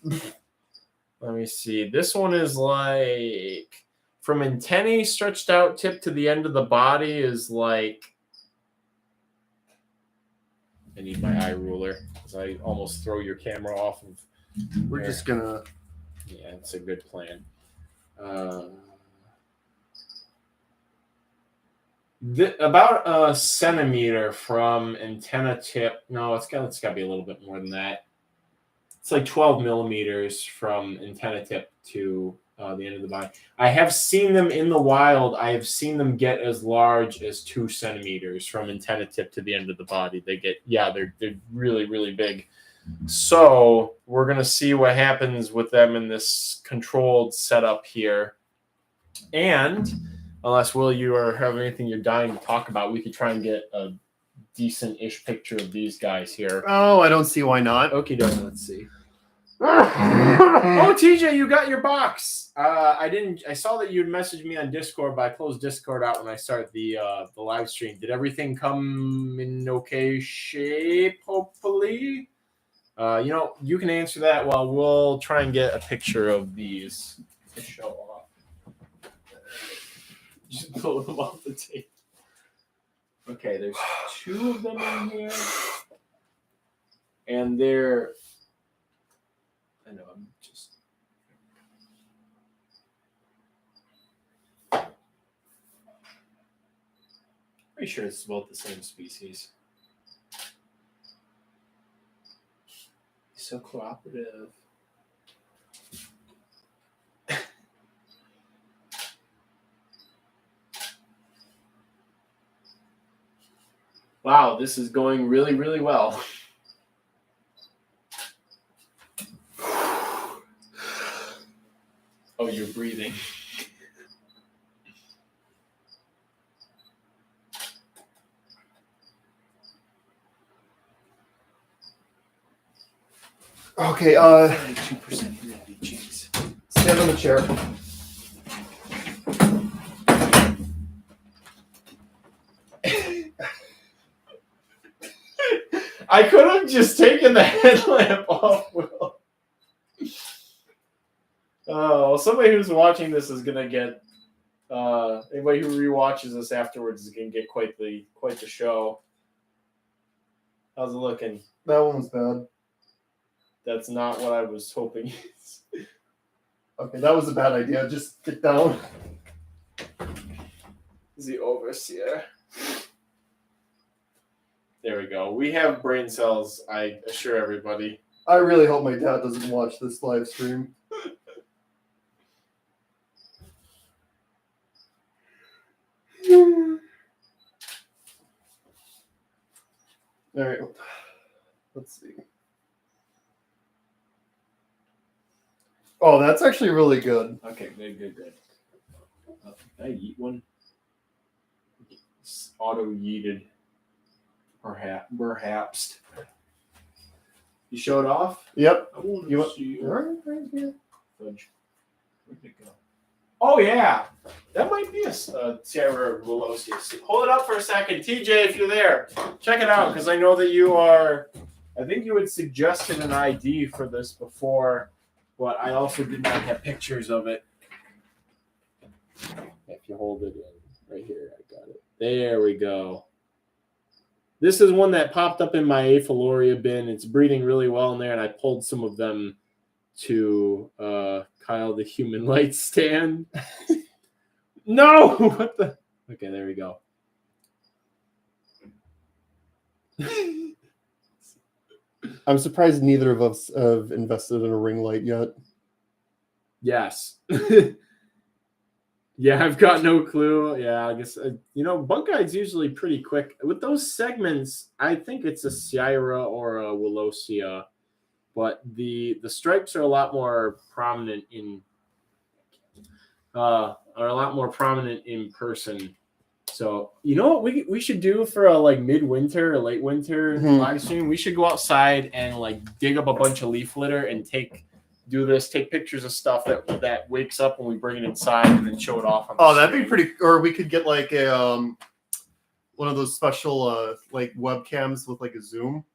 Let me see. This one is like from antennae stretched out tip to the end of the body is like. I need my eye ruler because I almost throw your camera off of. We're just gonna. Yeah, it's a good plan. About a centimeter from antenna tip. No, it's got to be a little bit more than that. It's like 12 millimeters from antenna tip to the end of the body. I have seen them in the wild. I have seen them get as large as 2 centimeters from antenna tip to the end of the body. They're really, really big. So we're going to see what happens with them in this controlled setup here. And unless, Will, you have anything you're dying to talk about, we could try and get a decent-ish picture of these guys here. Oh, I don't see why not. Okay, let's see. Oh, TJ, you got your box. I saw that you'd messaged me on Discord, but I closed Discord out when I started the live stream. Did everything come in okay shape, hopefully? You can answer that while we'll try and get a picture of these to show off. Just pull them off the tape. Okay, there's 2 of them in here. And they're... I know, I'm just... Pretty sure it's both the same species. So cooperative. Wow, this is going really, really well. Oh, you're breathing. Okay, 2% humidity, jeez. Stand on the chair. I could have just taken the headlamp off, Will. Oh, somebody who's watching this is gonna get. Anybody who rewatches this afterwards is gonna get quite the show. How's it looking? That one was bad. That's not what I was hoping. Okay, that was a bad idea. Just get down. The overseer. There we go. We have brain cells, I assure everybody. I really hope my dad doesn't watch this live stream. All right. Let's see. Oh, that's actually really good. Okay, good. Did I eat one? It's auto-yeeted. Perhaps. You showed off? Yep. I want You to want- see Right here. fudge. Where'd it go? Oh, yeah. That might be a Sierra Willosia. Hold it up for a second. TJ, if you're there, check it out, because I know that you are... I think you had suggested an ID for this before, but I also did not have pictures of it. If you hold it in right here, I got it. There we go. This is one that popped up in my Aphiloria bin. It's breeding really well in there, and I pulled some of them to Kyle the Human Light stand. No! What the? Okay, there we go. I'm surprised neither of us have invested in a ring light yet. Yes. Yeah, I've got no clue. Yeah, I guess, Bunk Guide's usually pretty quick. With those segments, I think it's a Sierra or a Willosia, but the stripes are a lot more prominent in person. So, you know what we should do for a midwinter or late winter live stream? We should go outside and dig up a bunch of leaf litter and take pictures of stuff that wakes up when we bring it inside and then show it off on the That'd screen. be pretty. Or we could get a one of those special webcams with a zoom.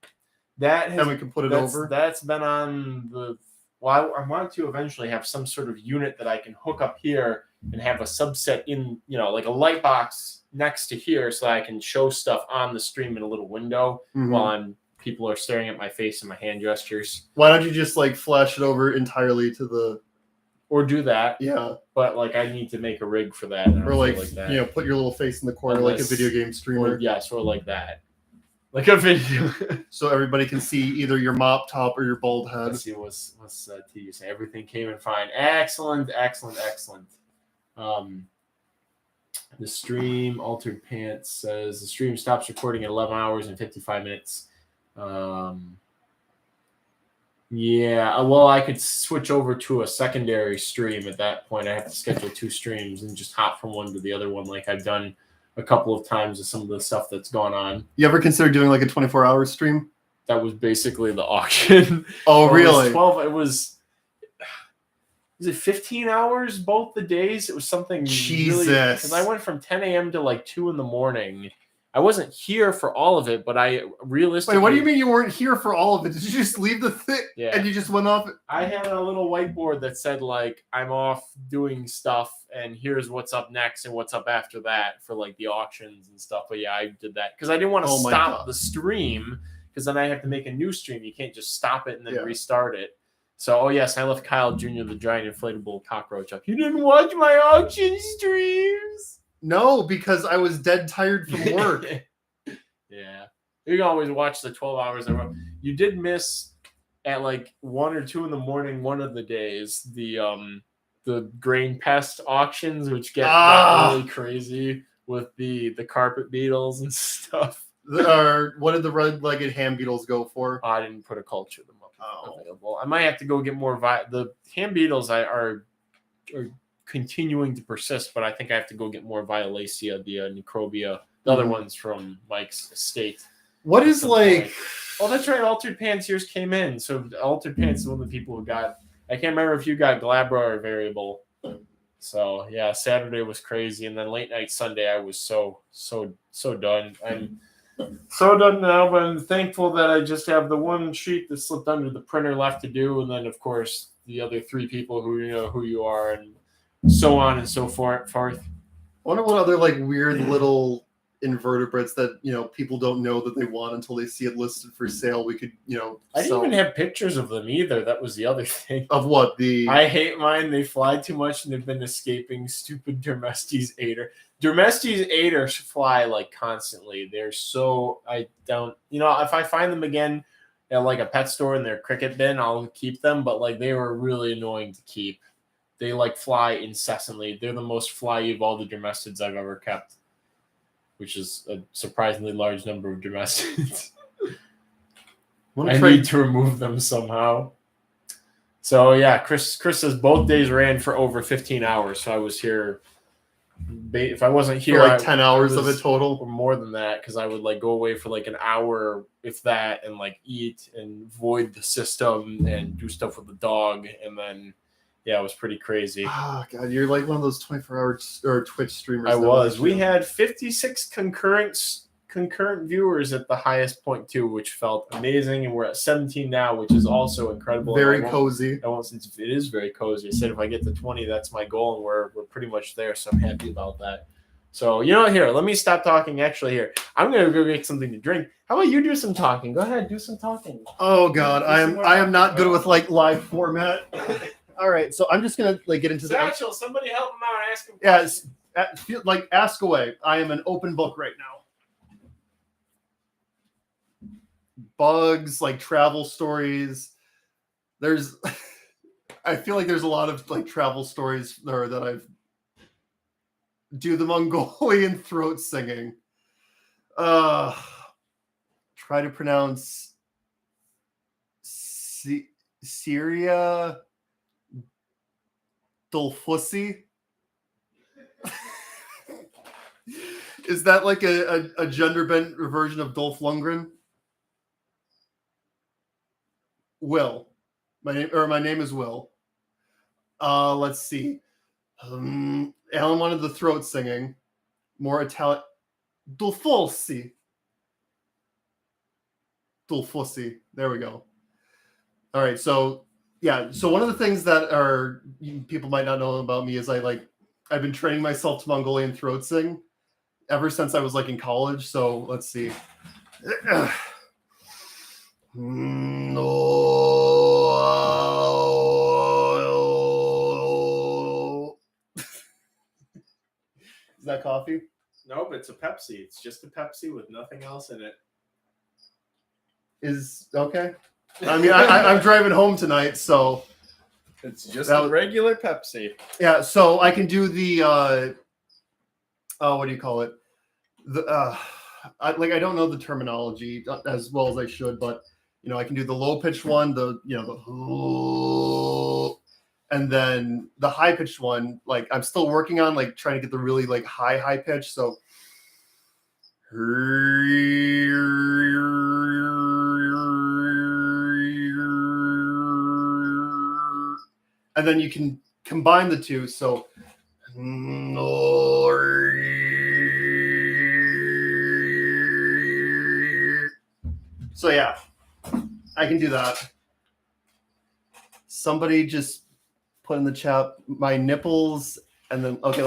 And we can put it over. That's been on the. Well, I want to eventually have some sort of unit that I can hook up here and have a subset in, like a light box next to here, so I can show stuff on the stream in a little window while people are staring at my face and my hand gestures. Why don't you just flash it over entirely to the? Or do that. Yeah. But I need to make a rig for that. Or that. Put your little face in the corner like a video game streamer. Or like that. Like a video. So everybody can see either your mop top or your bald head. Let's see what's TU say. Everything came in fine. Excellent. The stream, Altered Pants says the stream stops recording at 11 hours and 55 minutes. Yeah, well, I could switch over to a secondary stream at that point. I have to schedule 2 streams and just hop from one to the other one like I've done a couple of times with some of the stuff that's gone on. You ever consider doing a 24-hour stream? That was basically the auction. Oh, really? It was it 15 hours both the days? It was something Jesus. Because I went from 10 a.m. to 2 in the morning. I wasn't here for all of it, but I realistically... Wait, what do you mean you weren't here for all of it? Did you just leave the thing and you just went off? I had a little whiteboard that said, I'm off doing stuff, and here's what's up next and what's up after that for, the auctions and stuff. But, yeah, I did that. Because I didn't want to stop the stream, because then I have to make a new stream. You can't just stop it and then restart it. So, yes, I left Kyle Jr., the giant inflatable cockroach up. You didn't watch my auction streams? No, because I was dead tired from work. Yeah. You can always watch the 12 hours. You did miss at 1 or 2 in the morning one of the days the grain pest auctions, which get really crazy with the carpet beetles and stuff. What did the red-legged hand beetles go for? I didn't put a culture of them up available. I might have to go get more. The hand beetles are continuing to persist, but I think I have to go get more Violacea, the Necrobia, the other ones from Mike's estate. What is Oh, that's right. Altered Pants yours came in. So Altered Pants is one of the people who got. I can't remember if you got Glabra or Variable. So yeah, Saturday was crazy, and then late night Sunday I was so done. I'm so done now, but I'm thankful that I just have the one sheet that slipped under the printer left to do, and then of course the other 3 people who know who you are, and so on and so forth. I wonder what other weird little invertebrates that people don't know that they want until they see it listed for sale. We could I didn't even have pictures of them either. That was the other thing. Of what? I hate mine. They fly too much and they've been escaping stupid Dermestes ater. Dermestes ater fly like constantly. They're so I don't if I find them again at like a pet store in their cricket bin, I'll keep them. But like they were really annoying to keep. They like fly incessantly. They're the most flyy of all the Dermestids I've ever kept, which is a surprisingly large number of Dermestids. I need to remove them somehow. So yeah, Chris says both days ran for over 15 hours. So I was here. If I wasn't here, for like 10 hours of it total, or more than that, because I would like go away for like an hour, if that, and like eat and void the system and do stuff with the dog, and then yeah, it was pretty crazy. Oh god, you're like one of those 24-hour or Twitch streamers. I was. We had 56 concurrent viewers at the highest point too, which felt amazing, and we're at 17 now, which is also incredible. Very cozy. It is very cozy. I said if I get to 20, that's my goal, and we're pretty much there. So I'm happy about that. So here, let me stop talking. Actually, here, I'm gonna go get something to drink. How about you do some talking? Go ahead, do some talking. Oh god, I am not good with like live format. All right, so I'm just gonna like get into Satchel, somebody help him out. Ask him. Yes, ask away. I am an open book right now. Bugs, like travel stories. I feel like there's a lot of like travel stories there that I've do the Mongolian throat singing. Try to pronounce Syria Dolfussy. Is that like a gender bent version of Dolph Lundgren? Will. My name is Will. Let's see. Alan wanted the throat singing. More Italian. Dolfossi. Dolfossi. There we go. All right. So yeah. So one of the things that people might not know about me is I've been training myself to Mongolian throat sing ever since I was like in college. So let's see. Is that coffee? Nope, it's a Pepsi. It's just a Pepsi with nothing else in it. Is okay. I mean, I'm driving home tonight, so it's just a regular Pepsi. Yeah, so I can do the what do you call it? I don't know the terminology as well as I should, but I can do the low pitched one, the and then the high pitched one. Like I'm still working on trying to get the really high pitch. So and then you can combine the two. So yeah, I can do that. Somebody just put in the chat my nipples, and then okay,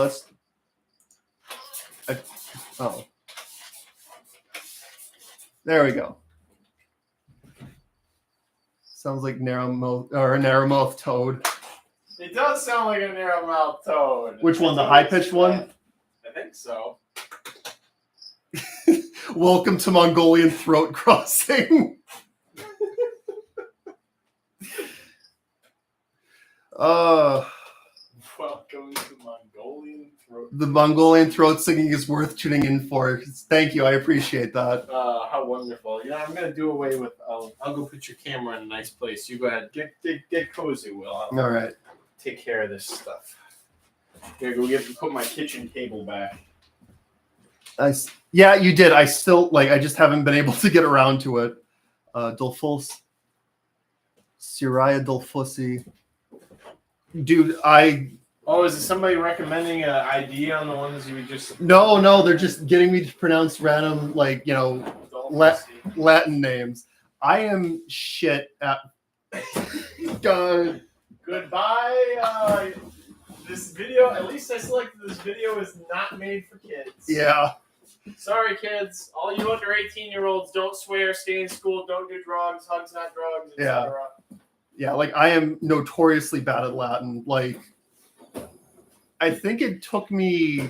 there we go. Sounds like narrow mouth toad. It does sound like a narrow mouth toad. Which one? The high pitched one? I think so. Welcome to Mongolian throat crossing. Welcome to Mongolian throat. The Mongolian throat singing is worth tuning in for. Thank you, I appreciate that. How wonderful! I'm gonna do away with. I'll go put your camera in a nice place. You go ahead, get cozy, Will. All right. Take care of this stuff. Here, put my kitchen table back. Yeah, you did. I still I just haven't been able to get around to it. Dolfos, Syria Dolfossi. Dude, is it somebody recommending an ID on the ones you just? No, they're just getting me to pronounce random Latin names. I am shit at. Goodbye. This video, at least I selected this video, is not made for kids. Yeah. Sorry, kids. All you under 18-year-olds, don't swear, stay in school, don't do drugs, hugs not drugs, etc. Yeah, like I am notoriously bad at Latin. Like, I think it took me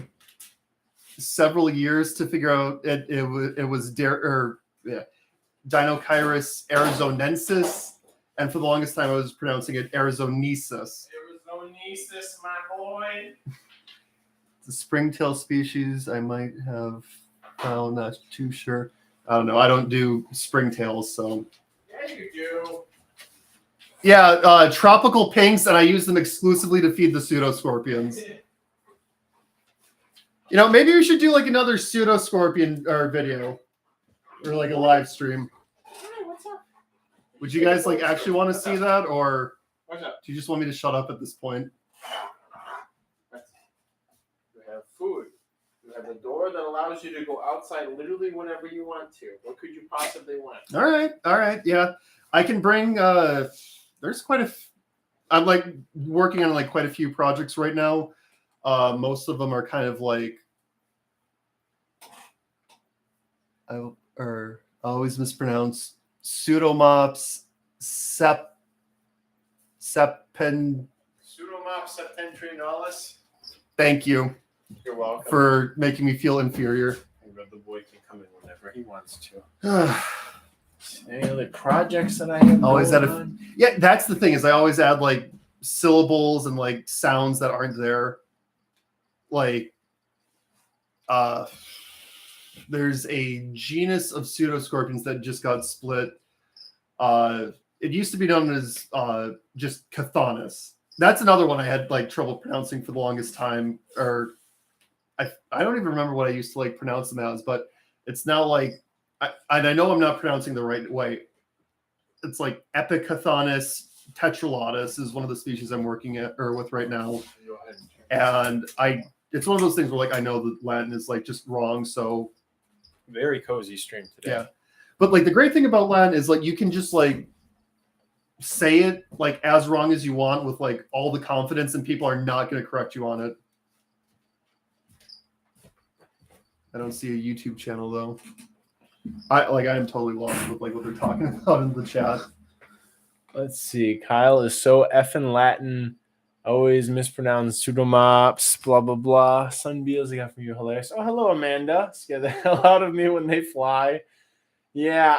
several years to figure out it was Dinocyrus arizonensis, and for the longest time I was pronouncing it Arizonesis. Arizonesis, my boy. It's a springtail species. I might have found, not too sure. I don't know. I don't do springtails, so. Yeah, you do. Yeah, tropical pinks, and I use them exclusively to feed the pseudoscorpions. You know, maybe we should do like another pseudoscorpion video, or like a live stream. Hey, what's up? Would you guys like actually want to see that, or What's up? do you just want me to shut up at this point? You have food. You have a door that allows you to go outside literally whenever you want to. What could you possibly want? All right, yeah. I can bring. There's quite a. I'm like working on like quite a few projects right now. Most of them are kind of like. I always mispronounce pseudomops Pseudomops septentrionalis. Thank you. You're welcome. For making me feel inferior. The boy can come in whenever he wants to. Any other projects that I have always going add on? Yeah, that's the thing is I always add like syllables and like sounds that aren't there. Like there's a genus of pseudoscorpions that just got split. It used to be known as just Cathanus. That's another one I had like trouble pronouncing for the longest time. Or I don't even remember what I used to like pronounce them as, but it's now like, and I know I'm not pronouncing the right way. It's like Epicathanus tetralatus is one of the species I'm working at or with right now. And it's one of those things where like I know the Latin is like just wrong. So very cozy stream today. Yeah. But like the great thing about Latin is like you can just like say it like as wrong as you want with like all the confidence, and people are not going to correct you on it. I don't see a YouTube channel though. I am totally lost with like what they're talking about in the chat. Let's see. Kyle is so effing Latin. Always mispronounce pseudomops, blah, blah, blah. Sunbeals I got from you, hilarious. Oh, hello, Amanda. Scare the hell out of me when they fly. Yeah,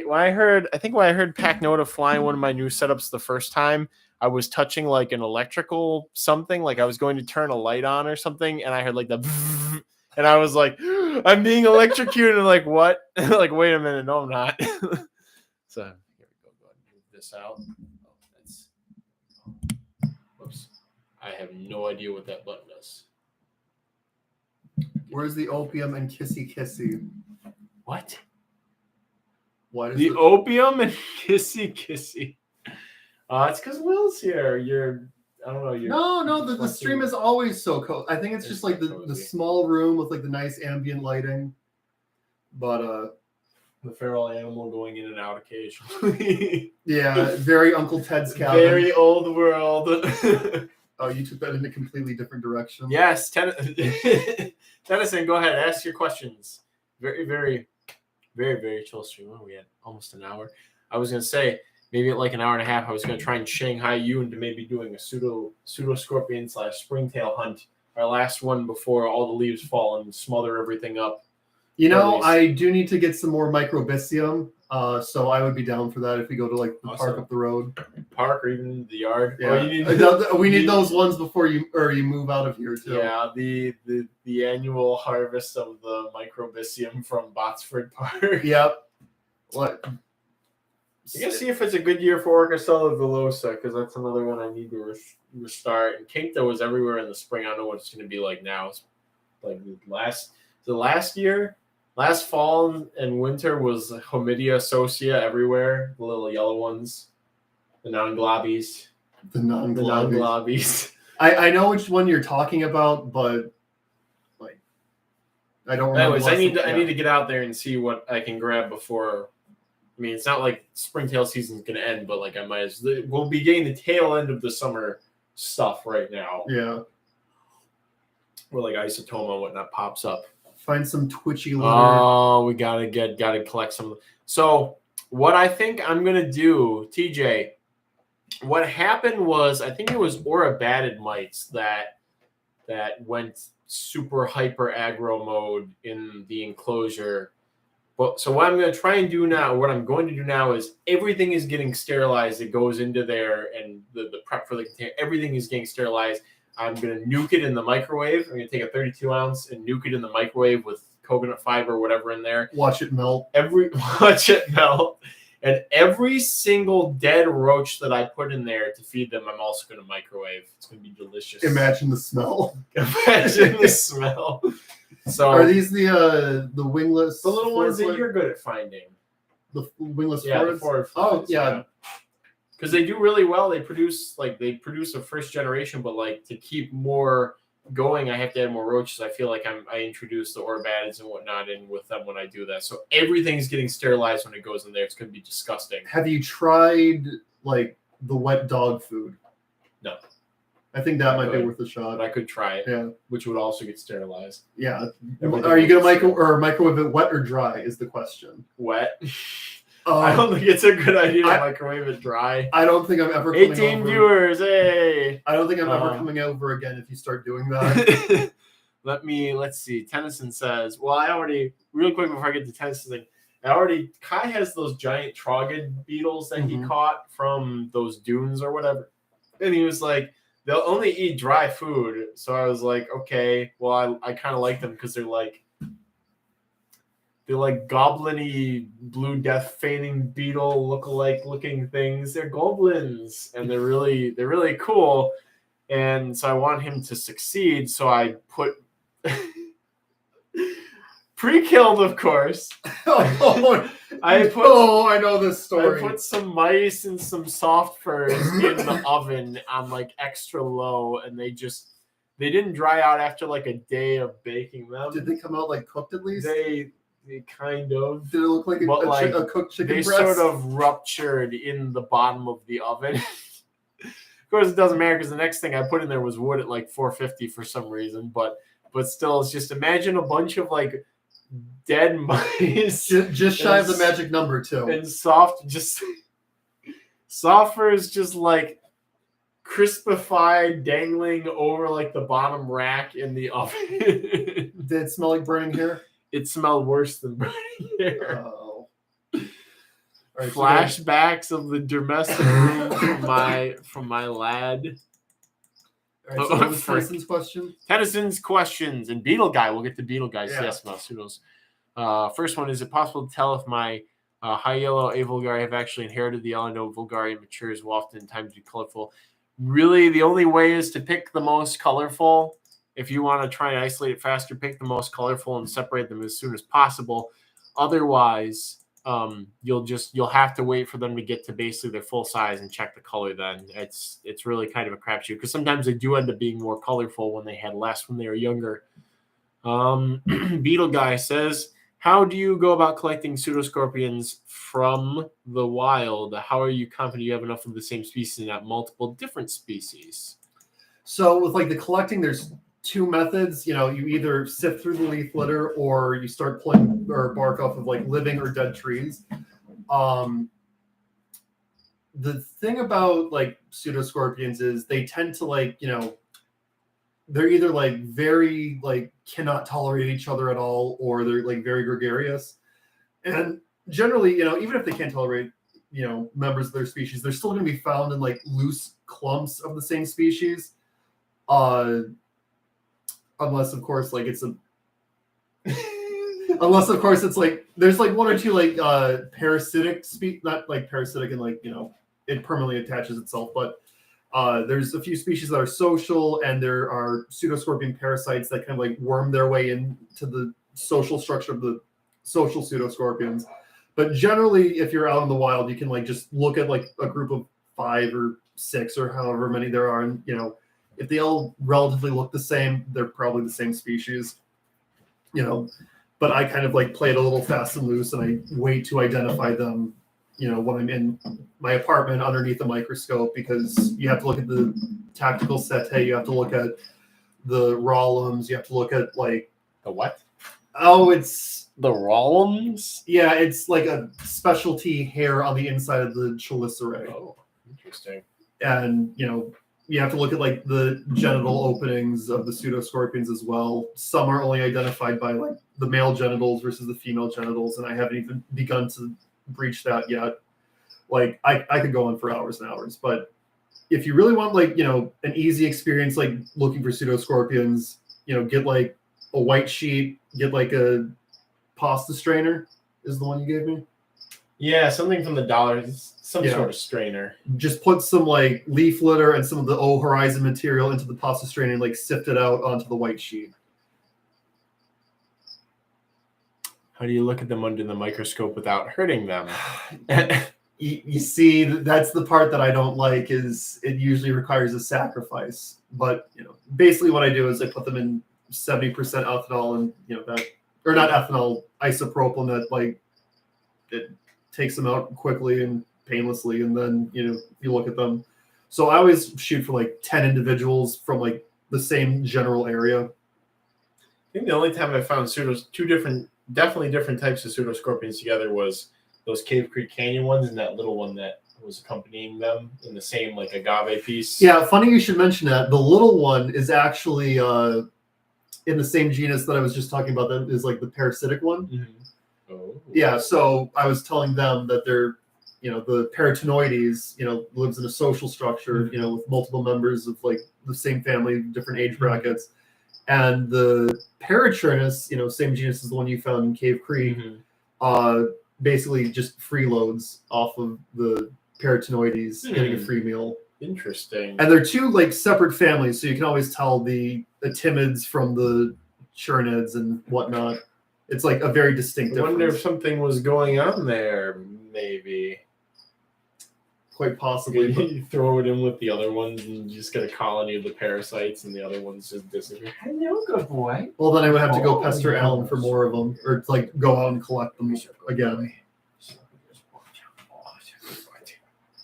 when I heard Packnota flying one of my new setups the first time, I was touching like an electrical something, like I was going to turn a light on or something, and I heard like the and I was like, I'm being electrocuted. And like, what? Like, wait a minute. No, I'm not. So here we go. Go ahead and move this out. Whoops. I have no idea what that button does. Where's the opium and kissy kissy? What? What is the opium and kissy kissy? It's because Will's here. I don't know. No. The stream is always so cold. I think it's just like the small room with like the nice ambient lighting. But the feral animal going in and out occasionally. Yeah, very Uncle Ted's cabin. Very old world. Oh, you took that in a completely different direction. Yes, Tennyson, go ahead. Ask your questions. Very, very, very, very chill stream. Oh, we had almost an hour. I was gonna say maybe at like an hour and a half. I was gonna try and Shanghai you into maybe doing a pseudoscorpion / springtail hunt. Our last one before all the leaves fall and smother everything up. You know, I do need to get some more microbicium. So I would be down for that if we go to like the park up the road. Park or even the yard. Yeah. We need those ones before you move out of here too. Yeah, the annual harvest of the microbicium from Botsford Park. Yep. What? You gotta see if it's a good year for Orchicella villosa, because that's another one I need to restart. And Kinkta was everywhere in the spring. I don't know what it's gonna be like now. It's like last year. Last fall and winter was Homidia socia everywhere. The little yellow ones. The non-globbies. The non-globbies. I know which one you're talking about, but like I don't remember. Anyways, I need to get out there and see what I can grab before. I mean, it's not like springtail season's gonna end, but like we'll be getting the tail end of the summer stuff right now. Yeah. Where like isotoma and whatnot pops up. Find some twitchy litter. Oh, we gotta collect some. So what I think I'm gonna do, TJ, what happened was I think it was aurabatid mites that went super hyper aggro mode in the enclosure. But so what I'm going to try and do now, what I'm going to do now is everything is getting sterilized. It goes into there and the prep for the container, everything is getting sterilized. I'm going to nuke it in the microwave. I'm going to take a 32 ounce and nuke it in the microwave with coconut fiber or whatever in there. Watch it melt. Watch it melt. And every single dead roach that I put in there to feed them, I'm also going to microwave. It's going to be delicious. Imagine the smell. Imagine the smell. So are these the wingless? The little ones that you're good at finding. The wingless forward flies. Oh yeah. Because they do really well. They produce a first generation, but like to keep more going, I have to add more roaches. I feel like I introduce the aurabatids and whatnot in with them when I do that. So everything's getting sterilized when it goes in there. It's going to be disgusting. Have you tried like the wet dog food? No. I think that might be worth a shot. But I could try it. Yeah. Which would also get sterilized. Yeah. Everything are you going to microwave it wet or dry is the question. Wet. I don't think it's a good idea to microwave it dry. I don't think I'm ever coming 18 over. viewers, hey! I don't think I'm ever coming over again if you start doing that. Let's see. Tennyson says, real quick before I get to Tennyson thing, Kai has those giant trogid beetles that he caught from those dunes or whatever. And he was like, they'll only eat dry food. So I was like, okay, well, I kind of like them because they're like goblin-y blue death feigning beetle look-alike looking things. They're goblins and they're really cool. And so I want him to succeed. So I put pre-killed, of course. I know this story. I put some mice and some soft furs in the oven on like extra low, and they didn't dry out after like a day of baking them. Did they come out like cooked at least? They kind of. Did it look like a cooked chicken breast? They sort of ruptured in the bottom of the oven. Of course, it doesn't matter because the next thing I put in there was wood at like 450 for some reason. But still, it's just imagine a bunch of like dead mice. Just shy of the magic number too. And softwares just like crispified, dangling over like the bottom rack in the oven. Did it smell like burning hair? It smelled worse than burning hair. Oh. Right, flashbacks of the domestic room from my lad. All right, so what was Tennyson's question? Tennyson's questions and Beetle Guy. We'll get to Beetle Guys. Yeah. Yes, Masudos. First one: is it possible to tell if my high yellow A vulgari have actually inherited the Elano vulgari and matures will oftentimes be colorful? Really, the only way is to pick the most colorful. If you want to try and isolate it faster, pick the most colorful and separate them as soon as possible. Otherwise, you'll have to wait for them to get to basically their full size and check the color. Then it's really kind of a crapshoot because sometimes they do end up being more colorful when they had less when they were younger. Beetle Guy says, how do you go about collecting pseudoscorpions from the wild? How are you confident you have enough of the same species and not multiple different species? So with like the collecting, there's two methods. You either sift through the leaf litter or you start pulling or bark off of like living or dead trees. The thing about like pseudoscorpions is they tend to like, they're either like very like cannot tolerate each other at all, or they're like very gregarious. And generally, even if they can't tolerate, members of their species, they're still going to be found in like loose clumps of the same species. Unless of course it's like there's like one or two like parasitic not like parasitic and like it permanently attaches itself, but there's a few species that are social, and there are pseudoscorpion parasites that kind of like worm their way into the social structure of the social pseudoscorpions. But generally, if you're out in the wild, you can like just look at like a group of 5 or 6 or however many there are, and if they all relatively look the same, they're probably the same species, but I kind of like play it a little fast and loose, and I wait to identify them, when I'm in my apartment underneath a microscope, because you have to look at the tactical setae, you have to look at the rollums, you have to look at like the what? Oh, it's The Rollums? yeah, it's like a specialty hair on the inside of the chelicerae. Oh, interesting. And you have to look at like the genital openings of the pseudoscorpions as well. Some are only identified by like the male genitals versus the female genitals, and I haven't even begun to breach that yet. Like I could go on for hours and hours, but if you really want like an easy experience like looking for pseudoscorpions, get like a white sheet, get like a pasta strainer is the one you gave me. Yeah, something from the dollar, some sort of strainer. Just put some like leaf litter and some of the O Horizon material into the pasta strainer and like sift it out onto the white sheet. How do you look at them under the microscope without hurting them? You see, that's the part that I don't like. Is it usually requires a sacrifice. But basically what I do is I put them in 70% ethanol and that, or not ethanol, isopropyl, that like it takes them out quickly and painlessly, and then you look at them. So I always shoot for like 10 individuals from like the same general area. I think the only time I found definitely different types of pseudoscorpions together was those Cave Creek Canyon ones and that little one that was accompanying them in the same like agave piece. Yeah, funny you should mention that. The little one is actually in the same genus that I was just talking about. That is like the parasitic one. Mm-hmm. Oh. Yeah, so I was telling them that they're, the peritinoides, lives in a social structure, with multiple members of like the same family, different age brackets. And the Paraturnus, same genus as the one you found in Cave Creek, basically just freeloads off of the peritinoides, getting a free meal. Interesting. And they're two like separate families, so you can always tell the timids from the churnids and whatnot. It's like a very distinct difference. I wonder if something was going on there, maybe. Quite possibly. You throw it in with the other ones and you just get a colony of the parasites and the other ones just disappear. Hello, good boy. Well, then I would have to go pester Alan for more of them, or like go out and collect them again.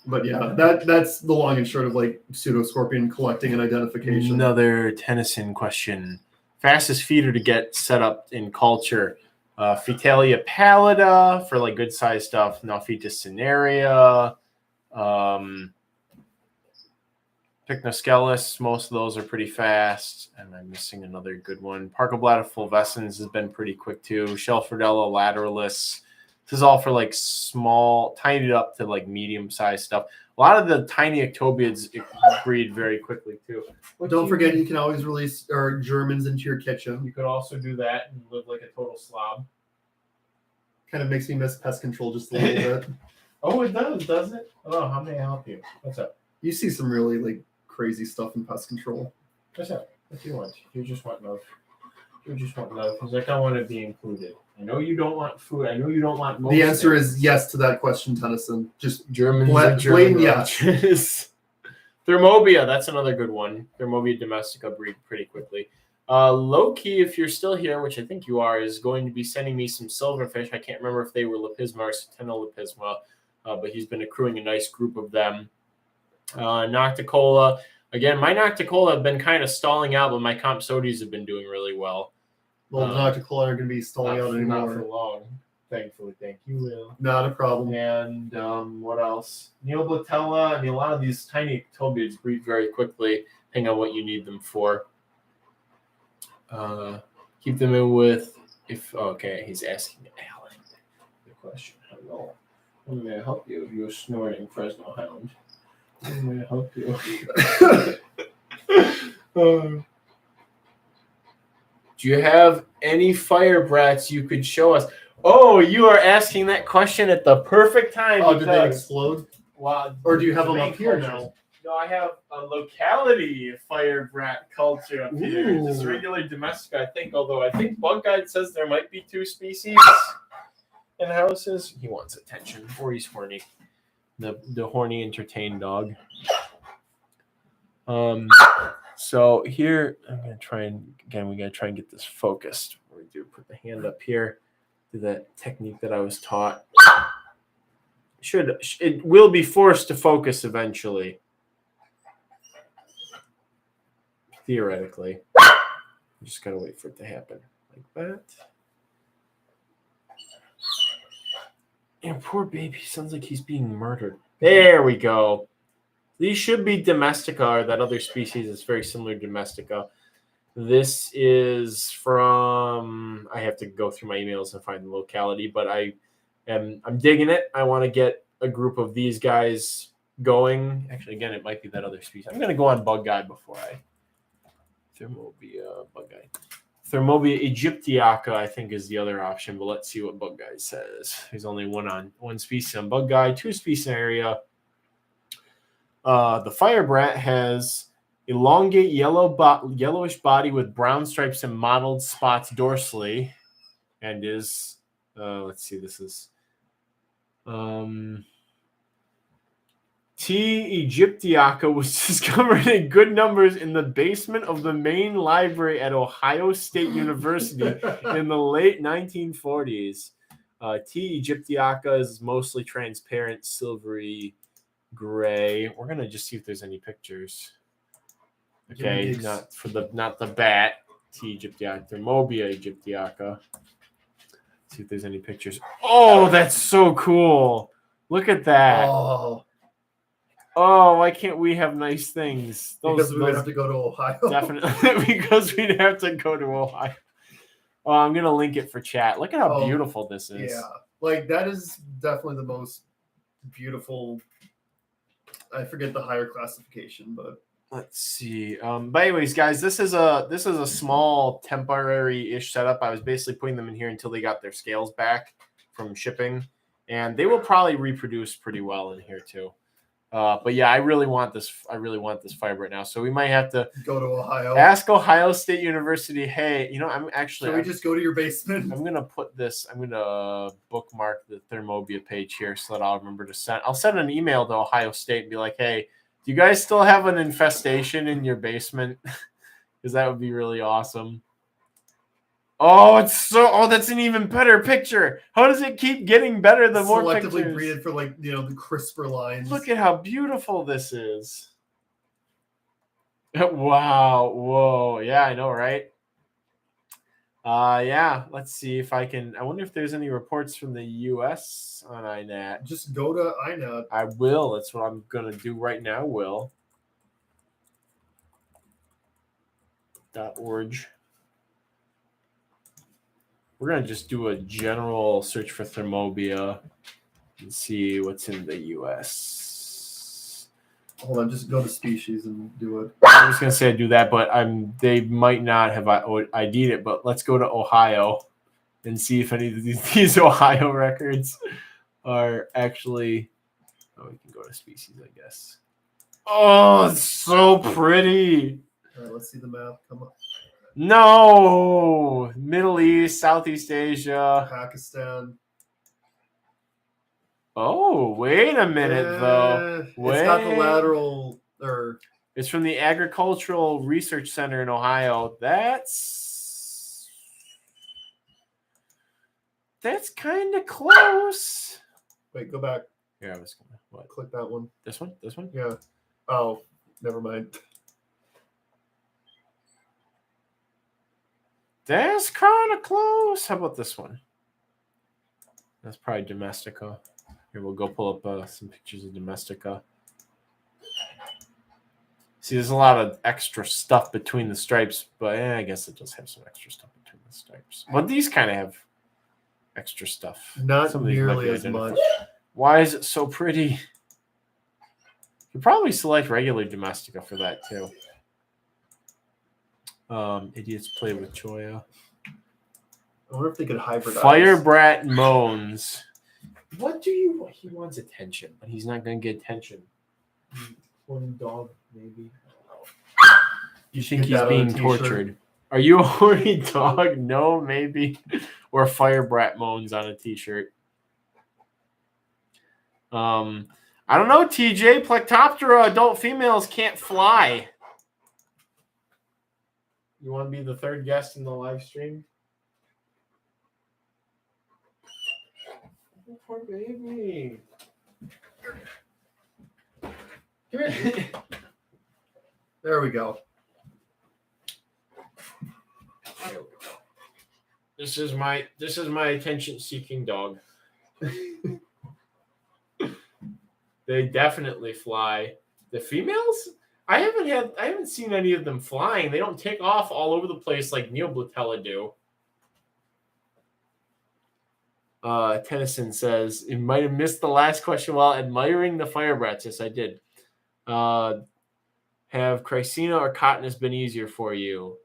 But yeah, that's the long and short of like pseudoscorpion collecting and identification. Another Tennyson question. Fastest feeder to get set up in culture. Fetalia pallida for like good size stuff. Nauphita cinerea. Pycnoscelis, most of those are pretty fast. And I'm missing another good one. Parcoblatta fulvescens has been pretty quick too. Shelfordella lateralis. This is all for like small, tinied up to like medium sized stuff. A lot of the tiny ectobiids breed very quickly too. Don't forget, you can always release Germans into your kitchen. You could also do that and live like a total slob. Kind of makes me miss pest control just a little bit. Oh, it does, doesn't it? Oh, how may I help you? What's up? You see some really like crazy stuff in pest control. What's up? What do you want? You just want love. You just want love. He's like, I want to be included. I know you don't want food. I know you don't want most. The answer is yes to that question, Tennyson. Just Germans. Blatant yes. Thermobia, that's another good one. Thermobia domestica breed pretty quickly. Loki, if you're still here, which I think you are, is going to be sending me some silverfish. I can't remember if they were Lepisma or Centenolepisma, but he's been accruing a nice group of them. Nocticola. Again, my Nocticola have been kind of stalling out, but my Compsodies have been doing really well. Well, the Nocticola aren't going to be stalling out anymore. Not for long. Thankfully, thank you, Will. Not a problem. And what else? Neoblatella. I mean, a lot of these tiny ectobiids breed very quickly, depending on what you need them for. Keep them in with okay, he's asking Alan the question. Hello. How may I help you? You snoring Fresno hound. How may I help you? Do you have any fire brats you could show us? Oh, you are asking that question at the perfect time. Oh, did they explode? Wow. Or do you have them up here now? No, I have a locality fire brat culture up here. Ooh. Just regular domestic, I think. Although I think Bug Guide says there might be 2 species in houses. He wants attention, or he's horny. The horny, entertained dog. So here I'm gonna try and again we gotta try and get this focused. We do put the hand up here. Do that technique that I was taught. It will be forced to focus eventually. Theoretically. You just gotta wait for it to happen. Like that. And poor baby sounds like he's being murdered. There we go. These should be domestica, or that other species is very similar to domestica. This is from. I have to go through my emails and find the locality, but I'm digging it. I want to get a group of these guys going. Actually, again, it might be that other species. I'm going to go on Bug Guide before I. Thermobia Bug Guide. Thermobia aegyptiaca, I think, is the other option, but let's see what Bug Guide says. There's only one species on Bug Guide, 2 species area. The firebrat has elongate yellowish body with brown stripes and mottled spots dorsally, and is let's see, this is T. aegyptiaca was discovered in good numbers in the basement of the main library at Ohio State University in the late 1940s. T. aegyptiaca is mostly transparent, silvery gray. We're gonna just see if there's any pictures. Okay, not the bat. T. aegyptiaca, Thermobia aegyptiaca. See if there's any pictures. Oh, that's so cool! Look at that. Oh, why can't we have nice things? Because we would have to go to Ohio. Definitely, because we'd have to go to Ohio. Oh, I'm gonna link it for chat. Look at how beautiful this is. Yeah, like that is definitely the most beautiful. I forget the higher classification, but let's see. But anyways, guys, this is a small temporary-ish setup. I was basically putting them in here until they got their scales back from shipping, and they will probably reproduce pretty well in here too. But yeah, I really want this fiber right now. So we might have to go to Ohio. Ask Ohio State University. Hey, I'm actually. Can we just go to your basement? I'm gonna put this. I'm gonna bookmark the Thermobia page here so that I'll remember to send. I'll send an email to Ohio State and be like, hey, do you guys still have an infestation in your basement? Because that would be really awesome. Oh, that's an even better picture. How does it keep getting better the more pictures? Selectively breeded for the crisper lines. Look at how beautiful this is. Wow. Whoa. Yeah, I know, right? Yeah, let's see if I can. I wonder if there's any reports from the U.S. on INAT. Just go to INAT. I will. That's what I'm going to do right now, Will. .org. We're going to just do a general search for Thermobia and see what's in the U.S. Hold on, just go to species and do it. I was going to say do that, but they might not have ID'd it, but let's go to Ohio and see if any of these Ohio records are actually... Oh, we can go to species, I guess. Oh, it's so pretty. All right, let's see the map. Come on. No, Middle East, Southeast Asia, Pakistan. Oh, wait a minute, though. It's got the lateral, or it's from the Agricultural Research Center in Ohio. That's kind of close. Wait, go back. Yeah, I was gonna what? Click that one. This one? This one? Yeah. Oh, never mind. That's kind of close. How about this one? That's probably Domestica. Here, we'll go pull up some pictures of Domestica. See, there's a lot of extra stuff between the stripes, but I guess it does have some extra stuff between the stripes. But these kind of have extra stuff. Not nearly as much. Why is it so pretty? You could probably select regular Domestica for that, too. Idiots play with Choya. I wonder if they could hybridize. Firebrat moans. What do you want? He wants attention, but he's not going to get attention. Horny dog, maybe. You think he's being tortured? Are you a horny dog? No, maybe. Or Firebrat moans on a t-shirt. I don't know, TJ. Plectoptera adult females can't fly. You want to be the third guest in the live stream? Oh, poor baby. Come here. There we go. There we go. This is my attention-seeking dog. They definitely fly. The females? I haven't seen any of them flying. They don't take off all over the place like Neoblatella do. Tennyson says, you might have missed the last question while admiring the firebrats. Yes, I did. Have Chrysina or Cotinus been easier for you?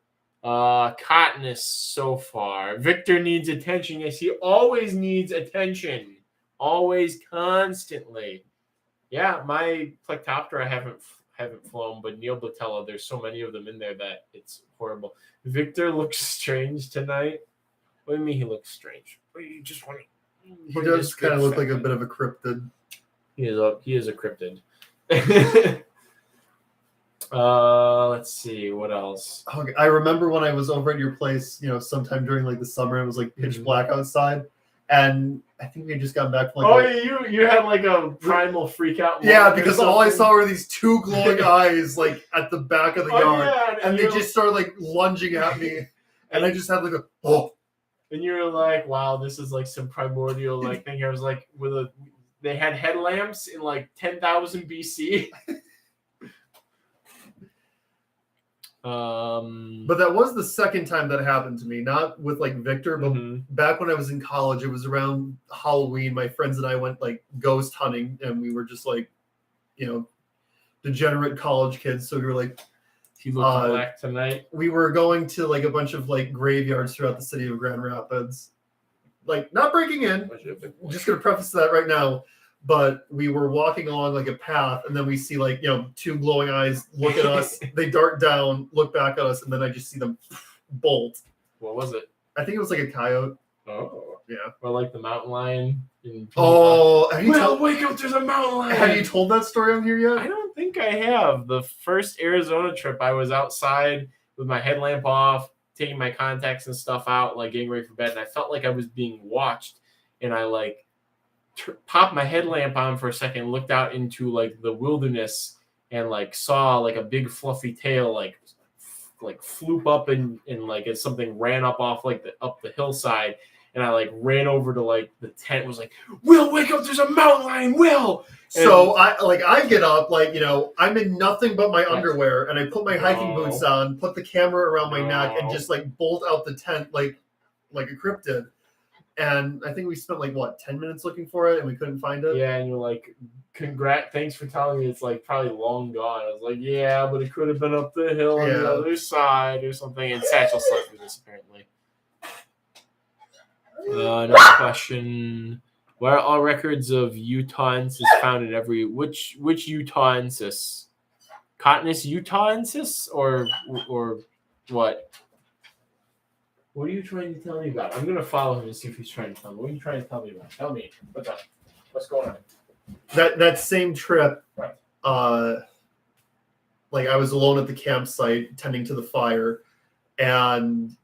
Cotinus so far. Victor needs attention. Yes, he always needs attention. Always, constantly. Yeah, my Plectoptera haven't flown, but Neoblatella, there's so many of them in there that it's horrible. Victor looks strange tonight. What do you mean he looks strange? You just want to... He does kind of look like a bit of a cryptid. He is a cryptid. Let's see what else. Okay, I remember when I was over at your place, sometime during like the summer, it was like pitch black outside, and I think we had just gotten back from like. You had like a primal freak out. Yeah, because all I saw were these two glowing eyes like at the back of the yard, yeah, and they just started like lunging at me, and I just had like a oh. And you were like, "Wow, this is like some primordial like thing." I was like, they had headlamps in like 10,000 BC. But that was the second time that happened to me, not with like Victor, but back when I was in college, it was around Halloween. My friends and I went like ghost hunting, and we were just like, degenerate college kids. So we were like, you look black tonight. We were going to like a bunch of like graveyards throughout the city of Grand Rapids, like not breaking in. I'm just gonna preface that right now. But we were walking along like a path, and then we see like, two glowing eyes look at us. They dart down, look back at us, and then I just see them bolt. What was it? I think it was like a coyote. Oh. Yeah. Or like the mountain lion. Wake up, there's a mountain lion. Have you told that story on here yet? I don't think I have. The first Arizona trip, I was outside with my headlamp off, taking my contacts and stuff out, like getting ready for bed, and I felt like I was being watched, and I like popped my headlamp on for a second, looked out into like the wilderness, and like saw like a big fluffy tail like floop up and like as something ran up off like up the hillside, and I like ran over to like the tent, was like, "Will, wake up, there's a mountain lion, Will!" And so I get up, like, I'm in nothing but my underwear, and I put my hiking boots on, put the camera around my neck, and just like bolt out the tent like a cryptid. And I think we spent 10 minutes looking for it, and we couldn't find it. Yeah, and you're like, thanks for telling me it's like probably long gone. I was like, yeah, but it could have been up the hill on the other side or something. And Satchel slept through this apparently. Another question: why are all records of Utahensis found in every which Utahensis? Cotinus Utahensis or what? What are you trying to tell me about? I'm going to follow him and see if he's trying to tell me. What are you trying to tell me about? Tell me. What's up? What's going on? That same trip, right. I was alone at the campsite tending to the fire, and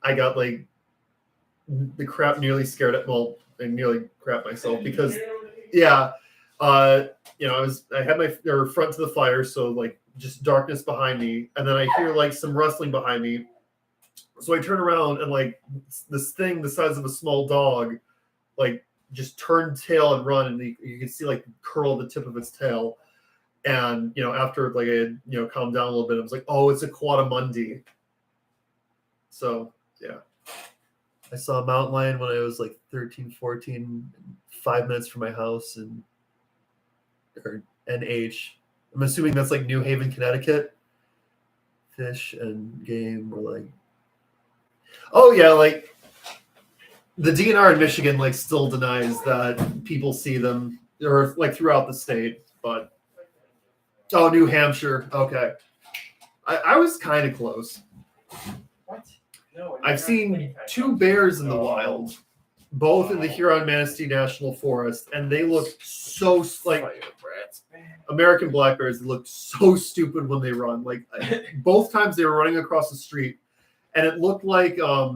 I got like the crap nearly scared it. Well, I nearly crap myself because, I had my front to the fire, so like just darkness behind me, and then I hear like some rustling behind me. So I turn around, and like this thing the size of a small dog, like just turned tail and run, and you can see like curl the tip of its tail. And after like I had calmed down a little bit, I was like, oh, it's a quadamundi. So yeah, I saw a mountain lion when I was like 13, 14, 5 minutes from my house, or NH. I'm assuming that's like New Haven, Connecticut. Fish and Game were like, oh yeah, like the DNR in Michigan like still denies that people see them, or like throughout the state. But New Hampshire, okay, I was kind of close. What? No, I've seen 2 bears in the wild, both in the Huron-Manistee National Forest, and they look so like American black bears. They look so stupid when they run. Like both times they were running across the street, and it looked like a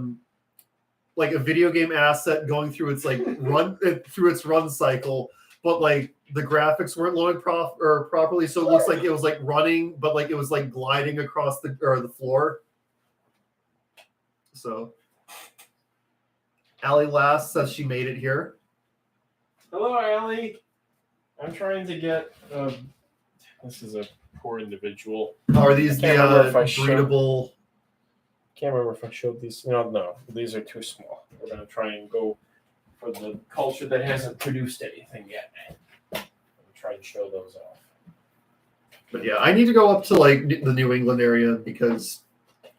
video game asset going through its run cycle, but like the graphics weren't loaded properly, so it looks like it was like running, but like it was like gliding across the floor. So Allie Lass says she made it here. Hello, Allie. I'm trying to get. This is a poor individual. Are these the Can't remember if I showed- breedable? Can't remember if I showed these. No, these are too small. We're gonna try and go for the culture that hasn't produced anything yet. I'm try and show those off. But yeah, I need to go up to like the New England area because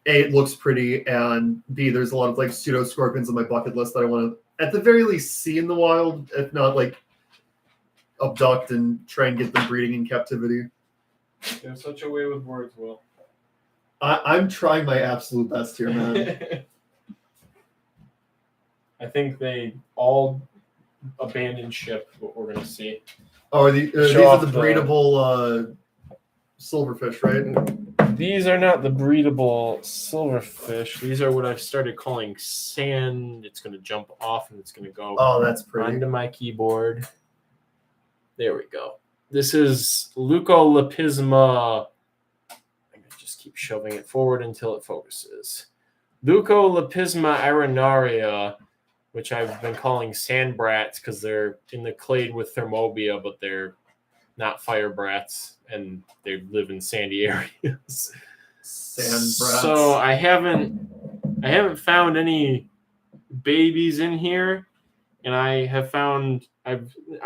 A, it looks pretty, and B, there's a lot of like pseudoscorpions on my bucket list that I want to, at the very least, see in the wild, if not like abduct and try and get them breeding in captivity. There's such a way with words, Will. I'm trying my absolute best here, man. I think they all abandoned ship. What we're gonna see. Oh, these are the breedable silverfish, right? These are not the breedable silverfish. These are what I've started calling sand. It's gonna jump off and it's gonna go That's pretty. onto my keyboard. There we go. This is Leucolapisma. I'm gonna just keep shoving it forward until it focuses. Leucolapisma arenaria, which I've been calling sand brats because they're in the clade with Thermobia, but they're not fire brats and they live in sandy areas. Sand brats. So I haven't found any babies in here, and I have found I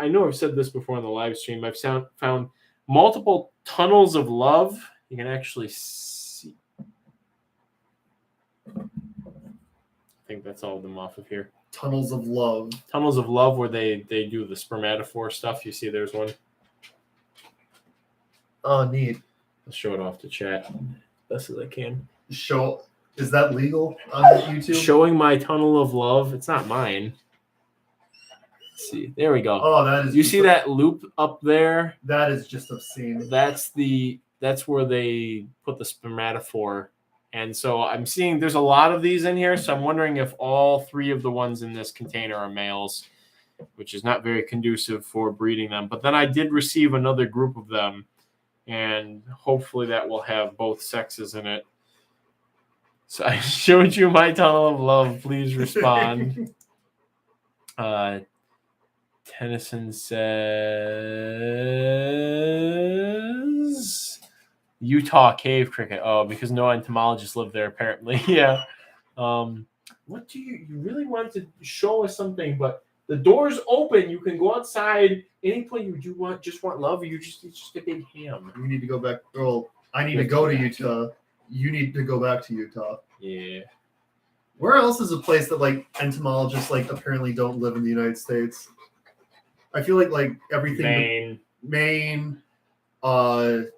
know I've said this before on the live stream. I've found multiple tunnels of love. You can actually see. I think that's all of them off of here. Tunnels of love. Tunnels of love, where they do the spermatophore stuff. You see, there's one. Oh, neat. I'll show it off to chat best as I can. Is that legal on YouTube? Showing my tunnel of love. It's not mine. Let's see, there we go. Oh, that is. You see that loop up there? That is just obscene. That's where they put the spermatophore. And so I'm seeing there's a lot of these in here. So I'm wondering if all three of the ones in this container are males, which is not very conducive for breeding them. But then I did receive another group of them, and hopefully that will have both sexes in it. So I showed you my tunnel of love. Please respond. Tennyson says Utah cave cricket. Oh, because no entomologists live there apparently. Yeah. What do you really want to show us something? But the door's open. You can go outside any point you want love. Or it's just a big ham. You need to go back. Well, I need to go to Utah. You need to go back to Utah. Yeah. Where else is a place that like entomologists like apparently don't live in the United States? I feel like everything Maine,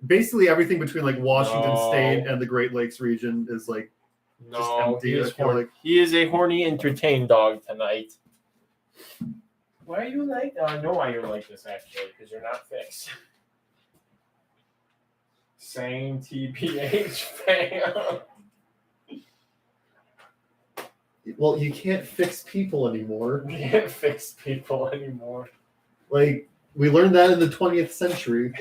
basically everything between like Washington State and the Great Lakes region is like just empty. He is a horny, entertained dog tonight. Why are you like? I know why you're like this actually, because you're not fixed. Same TPH fam. Well, you can't fix people anymore. You can't fix people anymore. Like, we learned that in the 20th century.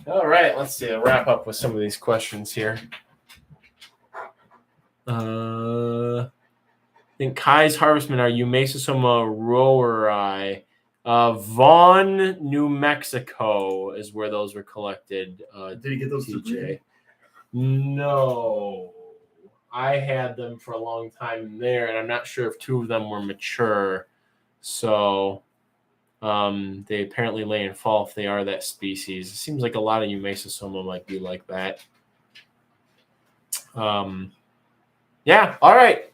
All right, let's see. I'll wrap up with some of these questions here. I think Kai's Harvestmen are Eumesosoma roweri. Vaughn, New Mexico is where those were collected. Did he get those TJ? No. I had them for a long time there, and I'm not sure if two of them were mature. So they apparently lay in fall if they are that species. It seems like a lot of Eumesosoma might be like that. Yeah, all right.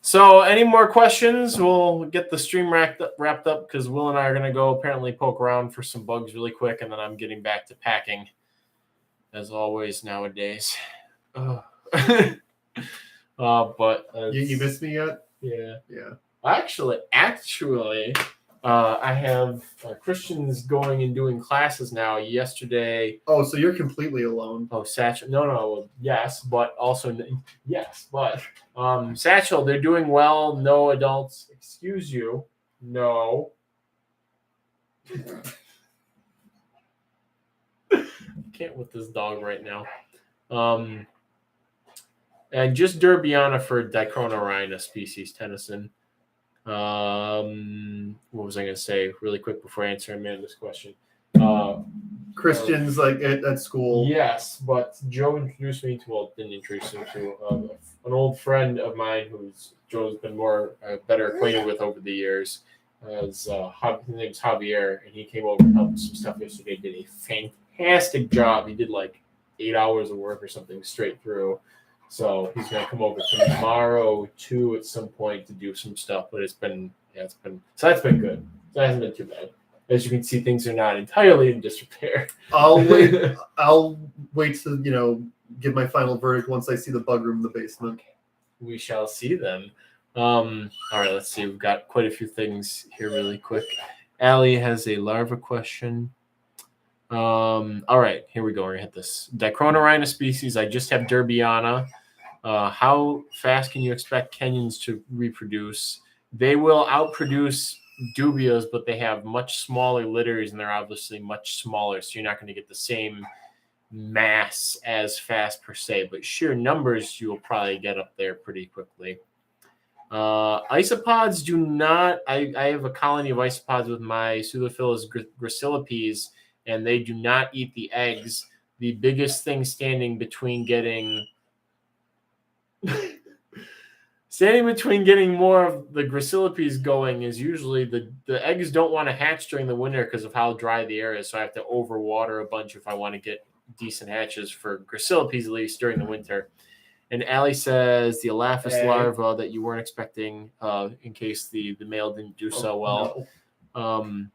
So any more questions? We'll get the stream wrapped up because Will and I are going to go apparently poke around for some bugs really quick, and then I'm getting back to packing, as always nowadays. But you missed me yet? Yeah. Yeah. Actually, I have Christians going and doing classes now. Yesterday. Oh, so you're completely alone. Oh, Satchel. No. Yes, but also yes, but Satchel. They're doing well. No adults. Excuse you. No. Can't with this dog right now. And just Derbiana for Dichronorhina species, Tennyson. What was I going to say really quick before I answer Amanda's question? Christians like at school. Yes, but Joe introduced me to, well, didn't introduce me to an old friend of mine who's Joe's been better acquainted with over the years. His name's Javier, and he came over and helped with some stuff yesterday. Did a fantastic job. He did like 8 hours of work or something straight through. So he's gonna come over tomorrow too at some point to do some stuff. But that's been good. So that hasn't been too bad. As you can see, things are not entirely in disrepair. I'll wait to give my final verdict once I see the bug room in the basement. We shall see then. All right, let's see. We've got quite a few things here really quick. Allie has a larva question. All right, here we go. We're gonna hit this. Dichronorhina species. I just have Derbiana. How fast can you expect Kenyans to reproduce? They will outproduce dubias, but they have much smaller litters, and they're obviously much smaller, so you're not going to get the same mass as fast per se. But sheer numbers, you'll probably get up there pretty quickly. Isopods do not. I have a colony of isopods with my Pseudophilus gracillipes, and they do not eat the eggs. The biggest thing standing between getting more of the gracillipes going is usually the eggs don't want to hatch during the winter because of how dry the air is. So I have to overwater a bunch if I want to get decent hatches for gracillipes, at least during the winter. And Allie says the Elaphis larva that you weren't expecting in case the male didn't do so well. No.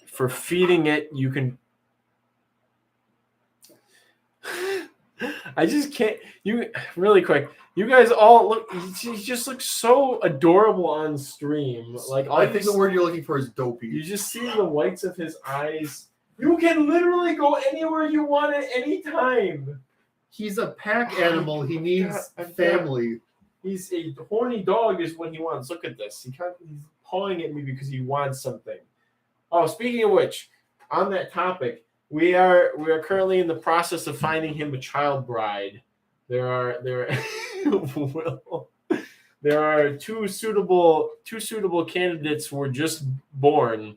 For feeding it, you can... I just can't... Really quick... You guys all look. He just looks so adorable on stream. Like I think the word you're looking for is dopey. You just see the whites of his eyes. You can literally go anywhere you want at any time. He's a pack animal. He needs family. He's a horny dog, is what he wants. Look at this. He's pawing at me because he wants something. Oh, speaking of which, on that topic, we are currently in the process of finding him a child bride. There are two suitable candidates who were just born.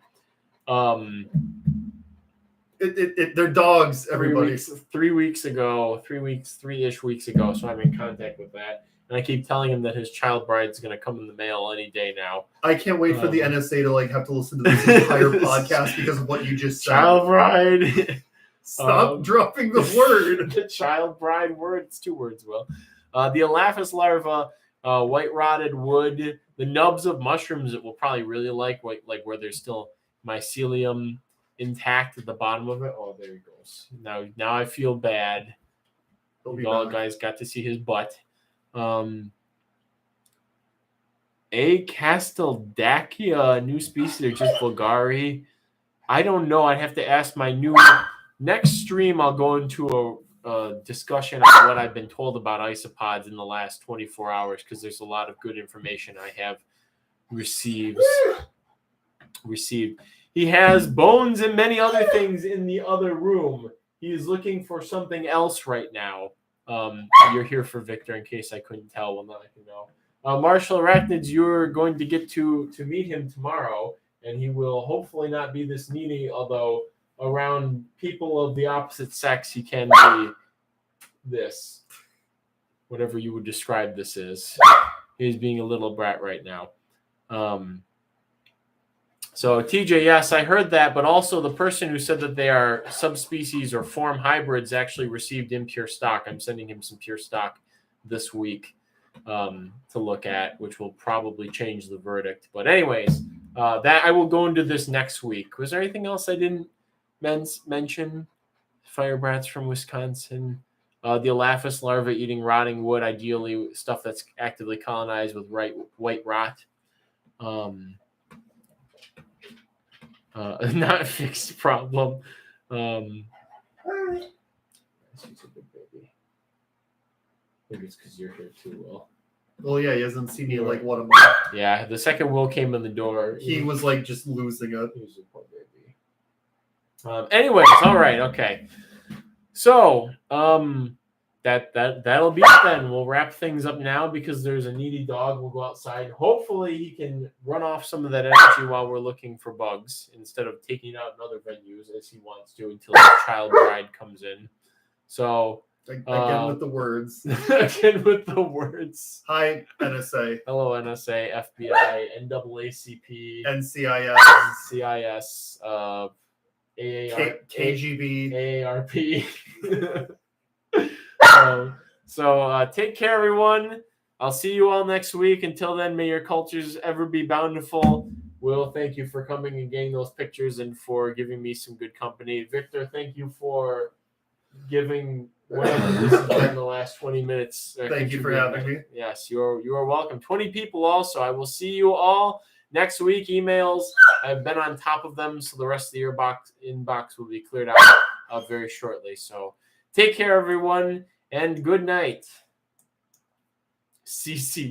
They're dogs, everybody. 3 weeks ago, 3-ish weeks ago. So I'm in contact with that, and I keep telling him that his child bride's going to come in the mail any day now. I can't wait for the NSA to have to listen to this entire podcast because of what you just said. Child bride. Stop dropping the word. The child bride word. It's 2 words, Will. The Elaphis larva, white rotted wood, the nubs of mushrooms that we'll probably really like where there's still mycelium intact at the bottom of it. Oh, there he goes. Now I feel bad. You all guys got to see his butt. A Casteldacia, new species, or just Bulgari. I don't know. I'd have to ask my new... Next stream, I'll go into a discussion on what I've been told about isopods in the last 24 hours because there's a lot of good information I have received. He has bones and many other things in the other room. He is looking for something else right now. You're here for Victor in case I couldn't tell. Well, now I can know. Marshall Arachnids, you're going to get to meet him tomorrow, and he will hopefully not be this needy, although... Around people of the opposite sex, he can be this. Whatever you would describe this as. He's being a little brat right now. So, TJ, yes, I heard that, but also the person who said that they are subspecies or form hybrids actually received impure stock. I'm sending him some pure stock this week to look at, which will probably change the verdict. But anyways, that I will go into this next week. Was there anything else I didn't mention? Fire brats from Wisconsin. The Elaphis larva eating rotting wood, ideally stuff that's actively colonized with white rot. Not a fixed problem. She's a good baby. Maybe it's because you're here too, Will. Well, yeah, he hasn't seen me in like what a month. Yeah, the second Will came in the door, he was like just losing it. He was a poor baby. Anyways, all right, okay. So, that'll be it then. We'll wrap things up now because there's a needy dog. We'll go outside. Hopefully he can run off some of that energy while we're looking for bugs instead of taking it out in other venues as he wants to until his child bride comes in. So again with the words. Again with the words. Hi, NSA. Hello, NSA, FBI, NAACP, NCIS, NCIS, KGB, AARP. So take care, everyone. I'll see you all next week. Until then, may your cultures ever be bountiful. Will, thank you for coming and getting those pictures and for giving me some good company. Victor, thank you for giving whatever this has been the last 20 minutes. Thank you for having me. Yes, you are welcome. 20 people also. I will see you all next week. Emails, I've been on top of them, so the rest of the inbox will be cleared out very shortly. So take care, everyone, and good night. CC.